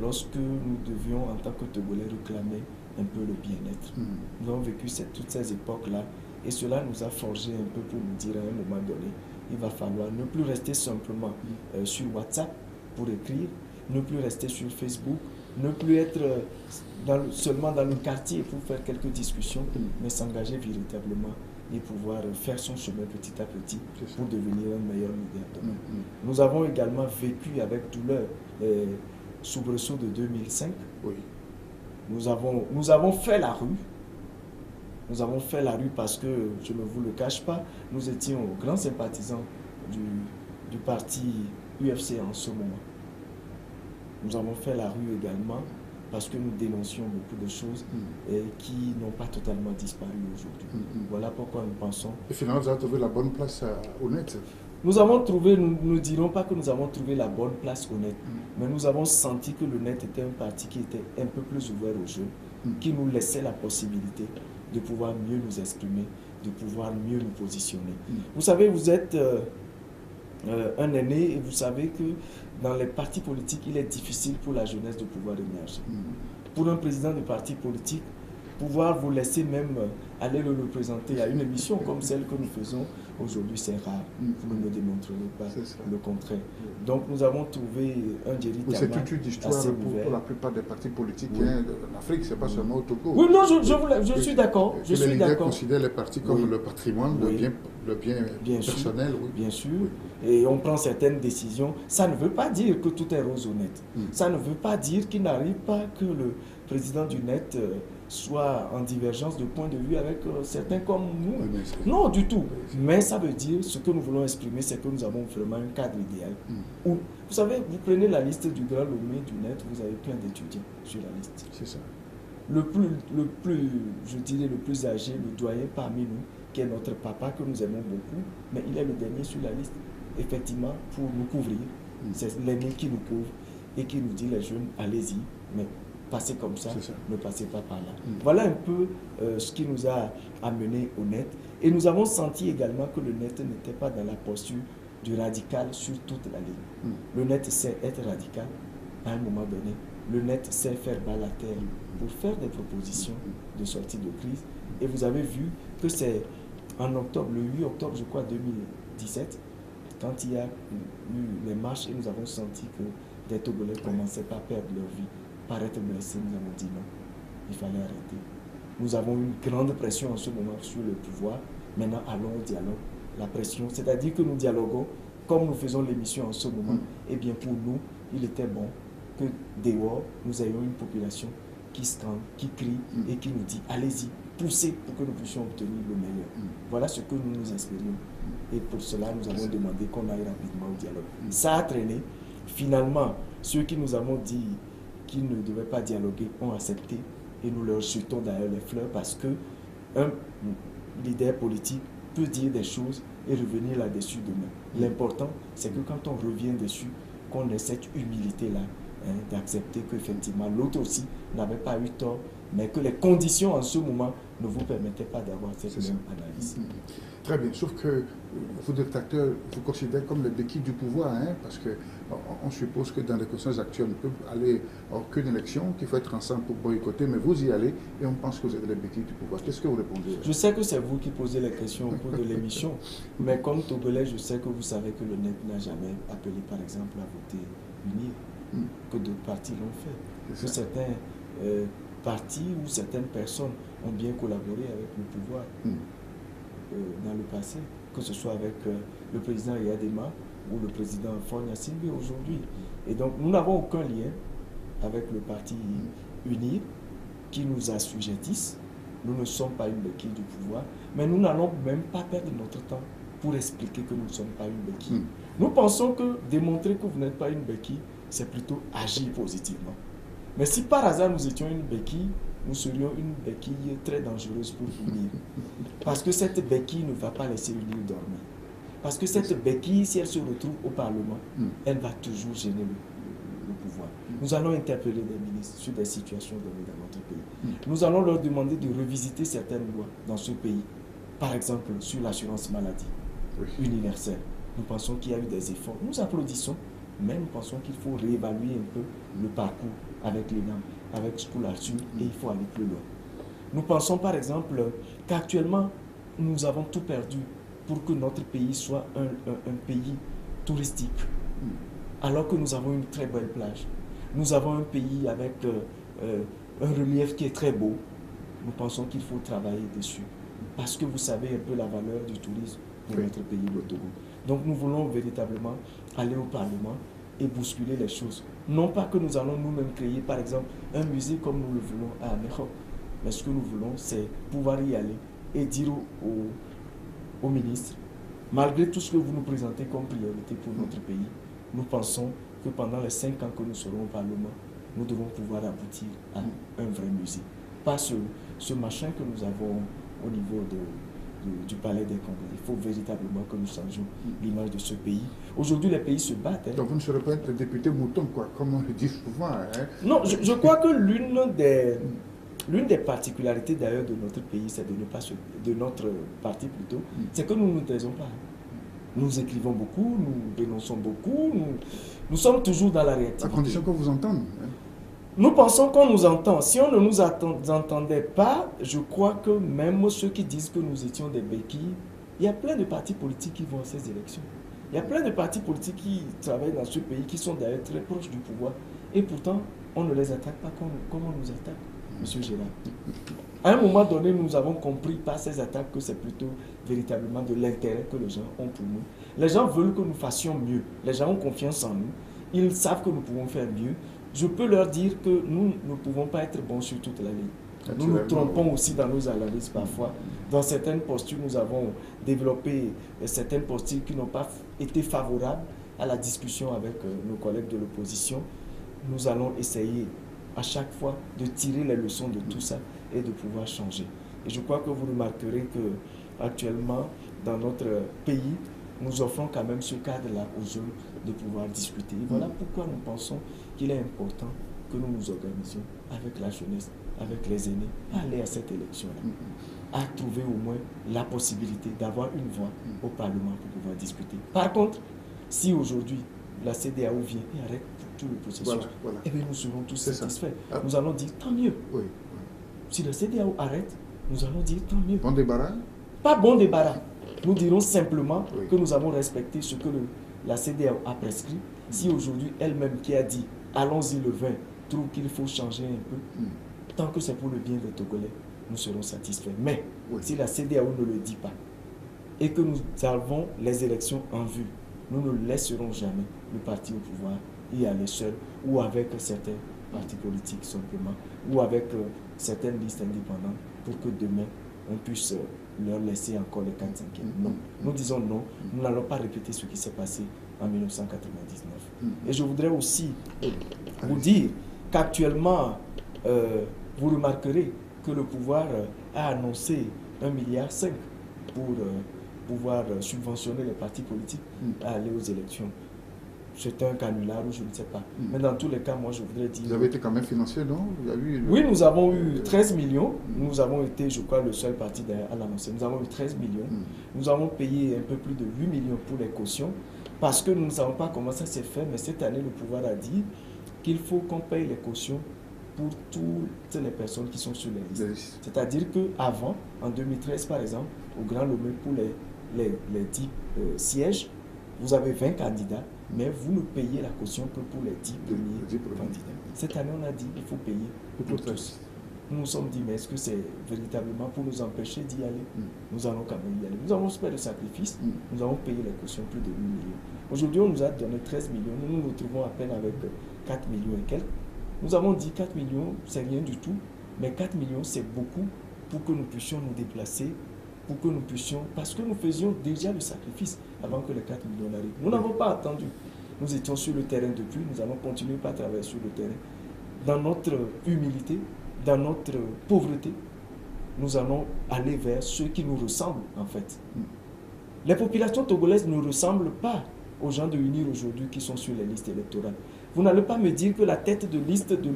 lorsque nous devions, en tant que Togolais, réclamer un peu le bien-être. Nous avons vécu toutes ces époques-là et cela nous a forgé un peu pour nous dire à un moment donné, il va falloir ne plus rester simplement sur WhatsApp pour écrire, ne plus rester sur Facebook, ne plus être seulement dans le quartier pour faire quelques discussions, mais s'engager véritablement et pouvoir faire son chemin petit à petit pour devenir un meilleur leader demain. Nous avons également vécu avec douleur les soubresauts de 2005. Nous avons fait la rue. Nous avons fait la rue parce que, je ne vous le cache pas, nous étions grands sympathisants du parti UFC en ce moment. Nous avons fait la rue également parce que nous dénoncions beaucoup de choses qui n'ont pas totalement disparu aujourd'hui. Voilà pourquoi nous pensons... Et finalement, vous avez trouvé la bonne place au net. Nous avons trouvé, nous ne dirons pas que nous avons trouvé la bonne place au net, mais nous avons senti que le net était un parti qui était un peu plus ouvert aux jeux, qui nous laissait la possibilité de pouvoir mieux nous exprimer, de pouvoir mieux nous positionner. Vous savez, vous êtes un aîné et vous savez que dans les partis politiques, il est difficile pour la jeunesse de pouvoir émerger. Pour un président de parti politique, pouvoir vous laisser même aller le représenter à une émission comme celle que nous faisons aujourd'hui, c'est rare. Vous ne me démontrerez pas le contraire. Donc nous avons trouvé un Djeri Tama c'est toute une histoire pour la plupart des partis politiques en Afrique, ce n'est pas seulement au Togo. Oui, non, je suis d'accord. Les leaders considèrent les partis comme le patrimoine, le bien personnel. Bien sûr. Et on prend certaines décisions. Ça ne veut pas dire que tout est rose au net. Ça ne veut pas dire qu'il n'arrive pas que le président du net soit en divergence de point de vue avec certains comme nous. Oui, Non, du tout. Mais ça veut dire, ce que nous voulons exprimer, c'est que nous avons vraiment un cadre idéal. Où, vous savez, vous prenez la liste du Grand Lomé, du Net, vous avez plein d'étudiants sur la liste. C'est ça. Le plus, je dirais, le plus âgé, le doyen parmi nous, qui est notre papa, que nous aimons beaucoup, mais il est le dernier sur la liste. Effectivement, pour nous couvrir, c'est l'aîné qui nous couvre et qui nous dit, les jeunes, allez-y, mais passez comme ça, ne passez pas par là. Voilà un peu ce qui nous a amené au Net. Et nous avons senti également que le Net n'était pas dans la posture du radical sur toute la ligne. Le Net sait être radical à un moment donné. Le Net sait faire bas la terre pour faire des propositions de sortie de crise. Et vous avez vu que c'est en octobre, le 8 octobre, je crois, 2017, quand il y a eu les marches et nous avons senti que des Togolais commençaient par perdre leur vie, par être blessés, nous avons dit non, il fallait arrêter. Nous avons une grande pression en ce moment sur le pouvoir. Maintenant, allons au dialogue. La pression, c'est-à-dire que nous dialoguons comme nous faisons l'émission en ce moment. Eh bien, pour nous, il était bon que dehors, nous ayons une population qui scande, qui crie et qui nous dit allez-y, poussez pour que nous puissions obtenir le meilleur. Voilà ce que nous nous espérions. Et pour cela, nous avons demandé qu'on aille rapidement au dialogue. Ça a traîné. Finalement, ceux qui nous avons dit qu'ils ne devaient pas dialoguer ont accepté et nous leur jetons d'ailleurs les fleurs parce que un leader politique peut dire des choses et revenir là-dessus demain. L'important, c'est que quand on revient dessus, qu'on ait cette humilité-là, d'accepter qu'effectivement l'autre aussi n'avait pas eu tort, mais que les conditions en ce moment ne vous permettaient pas d'avoir cette même analyse. Très bien, sauf que vous, dictateurs, vous considérez comme les béquilles du pouvoir, parce qu'on suppose que dans les conditions actuelles, on peut aller à aucune élection, qu'il faut être ensemble pour boycotter, mais vous y allez et on pense que vous êtes les béquilles du pouvoir. Qu'est-ce que vous répondez? Je sais que c'est vous qui posez les questions au cours de l'émission, mais comme Togolais, je sais que vous savez que le Net n'a jamais appelé, par exemple, à voter unir, que d'autres partis l'ont fait, que certains partis ou certaines personnes ont bien collaboré avec le pouvoir. Dans le passé, que ce soit avec le président Yadema ou le président Fonya Simbe aujourd'hui. Et donc, nous n'avons aucun lien avec le parti uni qui nous assujettissent. Nous ne sommes pas une béquille du pouvoir, mais nous n'allons même pas perdre notre temps pour expliquer que nous ne sommes pas une béquille. Nous pensons que démontrer que vous n'êtes pas une béquille, c'est plutôt agir positivement. Mais si par hasard nous étions une béquille, nous serions une béquille très dangereuse pour unir. Parce que cette béquille ne va pas laisser unir dormir. Parce que cette béquille, si elle se retrouve au Parlement, elle va toujours gêner le pouvoir. Nous allons interpeller des ministres sur des situations données dans notre pays. Nous allons leur demander de revisiter certaines lois dans ce pays. Par exemple, sur l'assurance maladie universelle. Nous pensons qu'il y a eu des efforts. Nous applaudissons, mais nous pensons qu'il faut réévaluer un peu le parcours avec l'ENAM, avec School Arthur, et il faut aller plus loin. Nous pensons par exemple qu'actuellement, nous avons tout perdu pour que notre pays soit un pays touristique, alors que nous avons une très belle plage. Nous avons un pays avec un relief qui est très beau. Nous pensons qu'il faut travailler dessus, parce que vous savez un peu la valeur du tourisme pour notre pays, le Togo. Donc nous voulons véritablement aller au Parlement et bousculer les choses. Non pas que nous allons nous-mêmes créer, par exemple, un musée comme nous le voulons à Améro, mais ce que nous voulons, c'est pouvoir y aller et dire au ministre, malgré tout ce que vous nous présentez comme priorité pour notre pays, nous pensons que pendant les 5 ans que nous serons au Parlement, nous devons pouvoir aboutir à un vrai musée. Pas ce machin que nous avons au niveau du palais des Congrès. Il faut véritablement que nous changions l'image de ce pays. Aujourd'hui, les pays se battent. Donc vous ne serez pas être député mouton, quoi, comme on le dit souvent. Non, je crois que l'une des particularités d'ailleurs de notre pays, c'est de notre parti plutôt, c'est que nous ne nous taisons pas. Nous écrivons beaucoup, nous dénonçons beaucoup, nous sommes toujours dans la réactivité. À condition qu'on vous entende. Nous pensons qu'on nous entend. Si on ne nous entendait pas, je crois que même ceux qui disent que nous étions des béquilles, il y a plein de partis politiques qui vont à ces élections. Il y a plein de partis politiques qui travaillent dans ce pays, qui sont d'ailleurs très proches du pouvoir. Et pourtant, on ne les attaque pas comme on nous attaque, M. Gérard. À un moment donné, nous avons compris par ces attaques que c'est plutôt véritablement de l'intérêt que les gens ont pour nous. Les gens veulent que nous fassions mieux. Les gens ont confiance en nous. Ils savent que nous pouvons faire mieux. Je peux leur dire que nous ne pouvons pas être bons sur toute la ligne. Nous nous trompons aussi dans nos analyses parfois. Dans certaines postures, nous avons développé certaines postures qui n'ont pas été favorables à la discussion avec nos collègues de l'opposition. Nous allons essayer à chaque fois de tirer les leçons de tout ça et de pouvoir changer. Et je crois que vous remarquerez que actuellement, dans notre pays, nous offrons quand même ce cadre-là aux jeunes de pouvoir discuter. Et voilà pourquoi nous pensons qu'il est important que nous nous organisions avec la jeunesse, avec les aînés, à aller à cette élection-là, à trouver au moins la possibilité d'avoir une voix au Parlement pour pouvoir discuter. Par contre, si aujourd'hui la CEDEAO vient et arrête tout le processus, eh bien nous serons tous satisfaits. Nous allons dire tant mieux. Oui. Si la CEDEAO arrête, nous allons dire tant mieux. Bon débarras? Pas bon débarras. Nous dirons simplement que nous avons respecté ce que la CEDEAO a prescrit. Si aujourd'hui elle-même qui a dit allons-y le 20 trouve qu'il faut changer un peu, tant que c'est pour le bien des Togolais, nous serons satisfaits. Mais si la CEDEAO ne le dit pas et que nous avons les élections en vue, nous ne laisserons jamais le parti au pouvoir y aller seul ou avec certains partis politiques simplement ou avec certaines listes indépendantes pour que demain on puisse leur laisser encore les 4 5e. Non. Nous disons non, nous n'allons pas répéter ce qui s'est passé en 1999. Et je voudrais aussi vous dire qu'actuellement, vous remarquerez que le pouvoir a annoncé 1,5 milliard pour pouvoir subventionner les partis politiques à aller aux élections. C'est un canular ou je ne sais pas. Mais dans tous les cas, moi je voudrais dire... Vous avez été quand même financé, non? Oui, nous avons eu 13 millions. Nous avons été, je crois, le seul parti à l'annoncer. Nous avons eu 13 millions. Nous avons payé un peu plus de 8 millions pour les cautions parce que nous ne savons pas comment ça s'est fait. Mais cette année, le pouvoir a dit qu'il faut qu'on paye les cautions pour toutes les personnes qui sont sur les listes. C'est-à-dire qu'avant, en 2013 par exemple, au Grand Lomé, pour les 10 sièges, vous avez 20 candidats, mais vous ne payez la caution que pour les 10 premiers candidats. Cette année, on a dit qu'il faut payer pour tous. Nous nous sommes dit, mais est-ce que c'est véritablement pour nous empêcher d'y aller? Nous allons quand même y aller. Nous avons fait le sacrifice, nous avons payé la caution plus de 8 millions. Aujourd'hui, on nous a donné 13 millions, nous nous retrouvons à peine avec 4 millions et quelques. Nous avons dit 4 millions, c'est rien du tout, mais 4 millions, c'est beaucoup pour que nous puissions nous déplacer, pour que nous puissions, parce que nous faisions déjà le sacrifice avant que les 4 millions n'arrivent. Nous n'avons pas attendu. Nous étions sur le terrain depuis, nous allons continuer par travailler sur le terrain. Dans notre humilité, dans notre pauvreté, nous allons aller vers ceux qui nous ressemblent en fait. Les populations togolaises ne ressemblent pas aux gens de Unir aujourd'hui qui sont sur les listes électorales. Vous n'allez pas me dire que la tête de liste de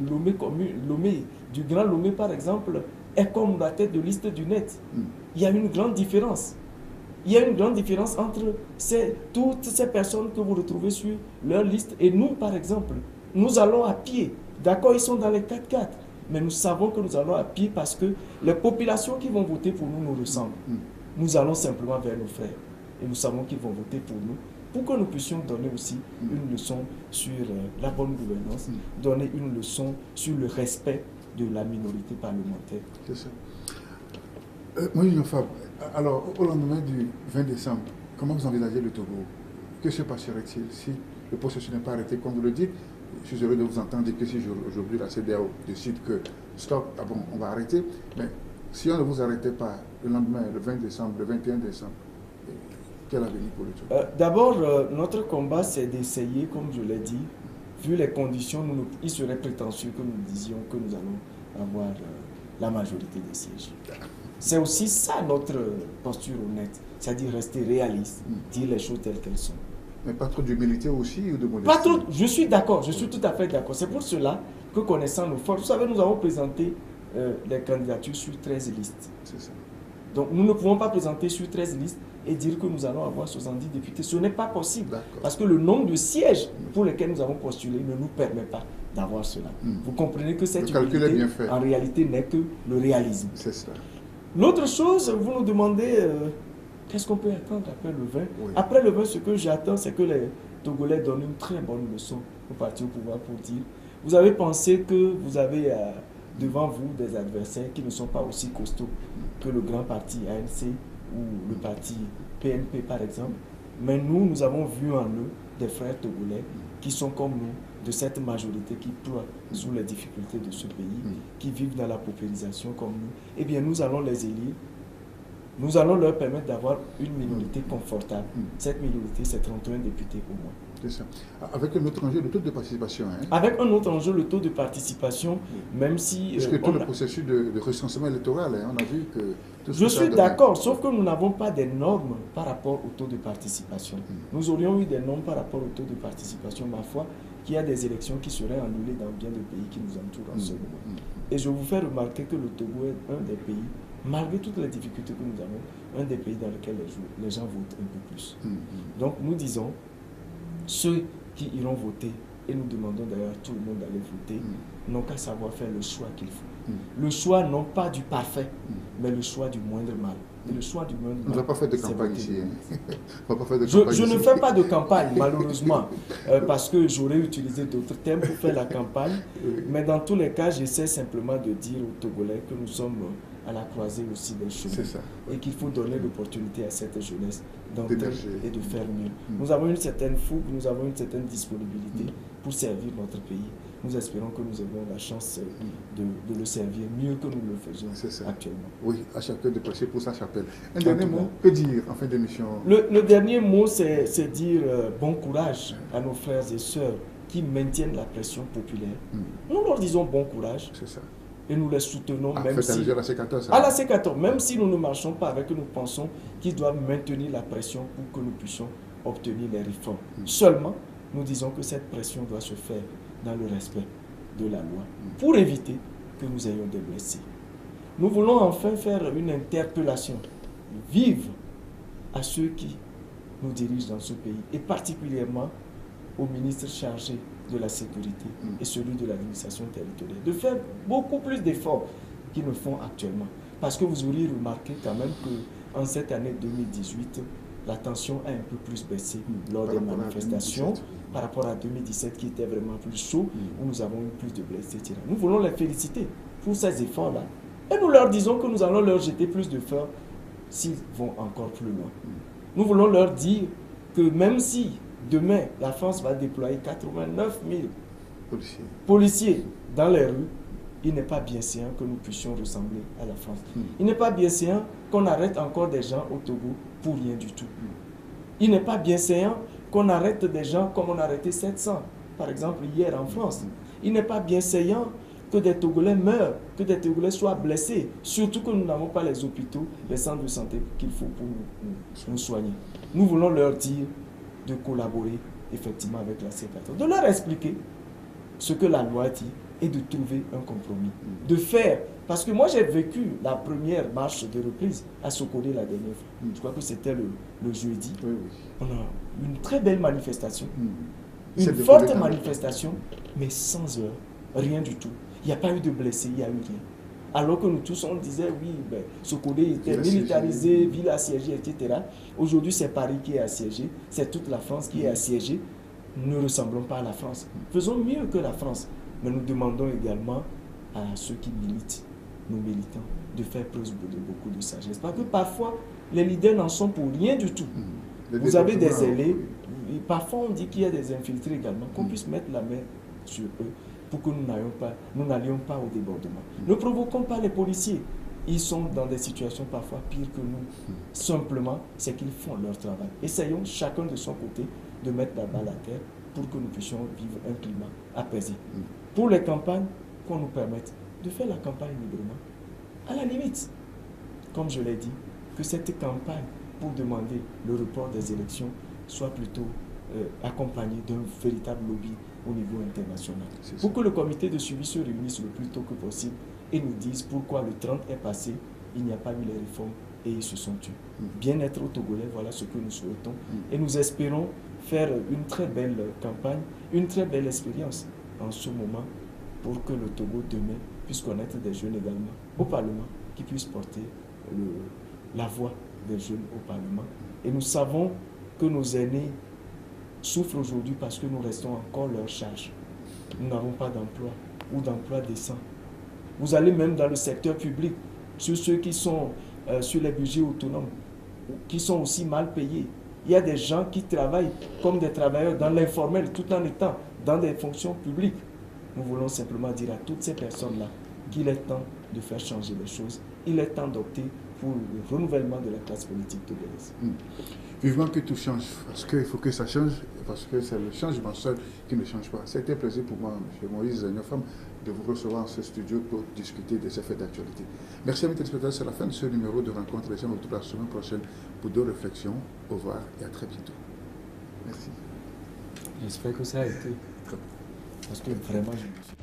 Lomé, du Grand Lomé par exemple, est comme la tête de liste du Net. Il y a une grande différence. Il y a une grande différence entre toutes ces personnes que vous retrouvez sur leur liste et nous par exemple. Nous allons à pied. D'accord, ils sont dans les 4x4. Mais nous savons que nous allons à pied parce que les populations qui vont voter pour nous nous ressemblent. Nous allons simplement vers nos frères. Et nous savons qu'ils vont voter pour nous. Pour que nous puissions donner aussi une leçon sur la bonne gouvernance, donner une leçon sur le respect de la minorité parlementaire. C'est ça. Moïse Fab, alors au lendemain du 20 décembre, comment vous envisagez le Togo? Que se passerait-il si le processus n'est pas arrêté, comme vous le dites? Je suis heureux de vous entendre dire que si aujourd'hui la CEDEAO décide que stop, ah bon, on va arrêter, mais si on ne vous arrêtait pas le lendemain, le 20 décembre, le 21 décembre, quel avenir pour le Togo? D'abord, notre combat, c'est d'essayer, comme je l'ai dit, vu les conditions, il serait prétentieux que nous disions que nous allons avoir la majorité des sièges. C'est aussi ça notre posture honnête, c'est-à-dire rester réaliste, dire les choses telles qu'elles sont. Mais pas trop d'humilité aussi ou de modestie? Pas trop, je suis d'accord, je suis tout à fait d'accord. C'est pour cela que connaissant nos forces, vous savez, nous avons présenté les candidatures sur 13 listes. C'est ça. Donc nous ne pouvons pas présenter sur 13 listes et dire que nous allons avoir 70 députés. Ce n'est pas possible. Parce que le nombre de sièges pour lesquels nous avons postulé ne nous permet pas d'avoir cela. Vous comprenez que cette humilité, en réalité, n'est que le réalisme. C'est ça. L'autre chose, vous nous demandez qu'est-ce qu'on peut attendre après le 20 ? Oui. Après le 20, ce que j'attends, c'est que les Togolais donnent une très bonne leçon au parti au pouvoir pour dire, vous avez pensé que vous avez devant vous des adversaires qui ne sont pas aussi costauds que le grand parti ANC ou le parti PNP par exemple. Mais nous avons vu en eux des frères togolais qui sont comme nous, de cette majorité qui pleure sous les difficultés de ce pays, qui vivent dans la paupérisation comme nous. Eh bien, nous allons les élire. Nous allons leur permettre d'avoir une minorité confortable. Cette minorité, c'est 31 députés au moins. C'est ça. Avec un autre enjeu, le taux de participation. Hein? Avec un autre enjeu, le taux de participation, même si... Parce que tout le processus de recensement électoral, hein, on a vu que... Je suis d'accord, sauf que nous n'avons pas des normes par rapport au taux de participation. Nous aurions eu des normes par rapport au taux de participation, ma foi, qu'il y a des élections qui seraient annulées dans bien des pays qui nous entourent en ce moment. Et je vous fais remarquer que le Togo est un des pays, malgré toutes les difficultés que nous avons, un des pays dans lesquels les gens votent un peu plus. Donc nous disons, ceux qui iront voter, et nous demandons d'ailleurs à tout le monde d'aller voter, n'ont qu'à savoir faire le choix qu'il faut. Le choix non pas du parfait, mais le choix du moindre mal. Et le choix du moindre mal. On ne va pas faire de campagne ici. Je ne fais pas de campagne, malheureusement, parce que j'aurais utilisé d'autres thèmes pour faire la campagne. Mais dans tous les cas, j'essaie simplement de dire aux Togolais que nous sommes à la croisée aussi des chemins. Et qu'il faut donner l'opportunité à cette jeunesse d'entrer et de faire mieux. Nous avons une certaine fougue, nous avons une certaine disponibilité pour servir notre pays. Nous espérons que nous avons la chance de le servir mieux que nous le faisons actuellement. Oui, à chacun de passer pour sa chapelle. Un dernier mot, que dire en fin d'émission? Le dernier mot, c'est dire bon courage à nos frères et sœurs qui maintiennent la pression populaire. Nous leur disons bon courage. C'est ça. Et nous les soutenons, même si... À la C14, à la C14, même si nous ne marchons pas avec eux, nous pensons qu'ils doivent maintenir la pression pour que nous puissions obtenir les réformes. Seulement, nous disons que cette pression doit se faire dans le respect de la loi pour éviter que nous ayons des blessés. Nous voulons enfin faire une interpellation vive à ceux qui nous dirigent dans ce pays et particulièrement au ministre chargé de la sécurité et celui de l'administration territoriale, de faire beaucoup plus d'efforts qu'ils ne font actuellement. Parce que vous auriez remarqué quand même qu'en cette année 2018, la tension a un peu plus baissé lors des manifestations par rapport à 2017 qui était vraiment plus chaud, où nous avons eu plus de blessés, etc. Nous voulons les féliciter pour ces efforts-là. Et nous leur disons que nous allons leur jeter plus de fleurs s'ils vont encore plus loin. Nous voulons leur dire que même si demain, la France va déployer 89 000 policiers dans les rues, il n'est pas bien séant que nous puissions ressembler à la France. Il n'est pas bien séant qu'on arrête encore des gens au Togo pour rien du tout. Il n'est pas bien séant qu'on arrête des gens comme on a arrêté 700, par exemple hier en France. Il n'est pas bien séant que des Togolais meurent, que des Togolais soient blessés, surtout que nous n'avons pas les hôpitaux, les centres de santé qu'il faut pour nous soigner. Nous voulons leur dire de collaborer effectivement avec la C14, de leur expliquer ce que la loi dit et de trouver un compromis, de faire, parce que moi j'ai vécu la première marche de reprise à Sokodé la dernière fois, je crois que c'était le jeudi, on a une très belle manifestation, une forte manifestation, mais sans heure, rien du tout, il n'y a pas eu de blessés, il n'y a eu rien. Alors que nous tous, on disait, oui, ben, Sokodé était militarisé, ville assiégée, etc. Aujourd'hui, c'est Paris qui est assiégé, c'est toute la France qui est assiégée. Nous ne ressemblons pas à la France. Faisons mieux que la France. Mais nous demandons également à ceux qui militent, nos militants, de faire preuve de beaucoup de sagesse. Parce que parfois, les leaders n'en sont pour rien du tout. Vous avez des ailés, parfois on dit qu'il y a des infiltrés également, qu'on puisse mettre la main sur eux pour que nous n'allions pas au débordement. Ne provoquons pas les policiers. Ils sont dans des situations parfois pires que nous. Simplement, c'est qu'ils font leur travail. Essayons chacun de son côté de mettre la balle à terre pour que nous puissions vivre un climat apaisé. Pour les campagnes, qu'on nous permette de faire la campagne librement. À la limite, comme je l'ai dit, que cette campagne pour demander le report des élections soit plutôt accompagnée d'un véritable lobby au niveau international. Pour que le comité de suivi se réunisse le plus tôt que possible et nous dise pourquoi le 30 est passé, il n'y a pas eu les réformes et ils se sont tués. Bien-être au Togolais, voilà ce que nous souhaitons. Et nous espérons faire une très belle campagne, une très belle expérience en ce moment pour que le Togo demain puisse connaître des jeunes également au Parlement qui puissent porter la voix des jeunes au Parlement. Et nous savons que nos aînés souffrent aujourd'hui parce que nous restons encore leur charge. Nous n'avons pas d'emploi ou d'emploi décent. Vous allez même dans le secteur public, sur ceux qui sont sur les budgets autonomes, qui sont aussi mal payés. Il y a des gens qui travaillent comme des travailleurs dans l'informel tout en étant dans des fonctions publiques. Nous voulons simplement dire à toutes ces personnes-là qu'il est temps de faire changer les choses. Il est temps d'opter pour le renouvellement de la classe politique togolaise. Vivement que tout change, parce qu'il faut que ça change, parce que c'est le changement seul qui ne change pas. C'était un plaisir pour moi, M. Moïse Nyofam, de vous recevoir en ce studio pour discuter de ces faits d'actualité. Merci à mes téléspectateurs, c'est la fin de ce numéro de rencontre. Les gens autour de la semaine prochaine pour d'autres réflexions. Au revoir et à très bientôt. Merci. J'espère que ça a été. Parce que vraiment, je me suis...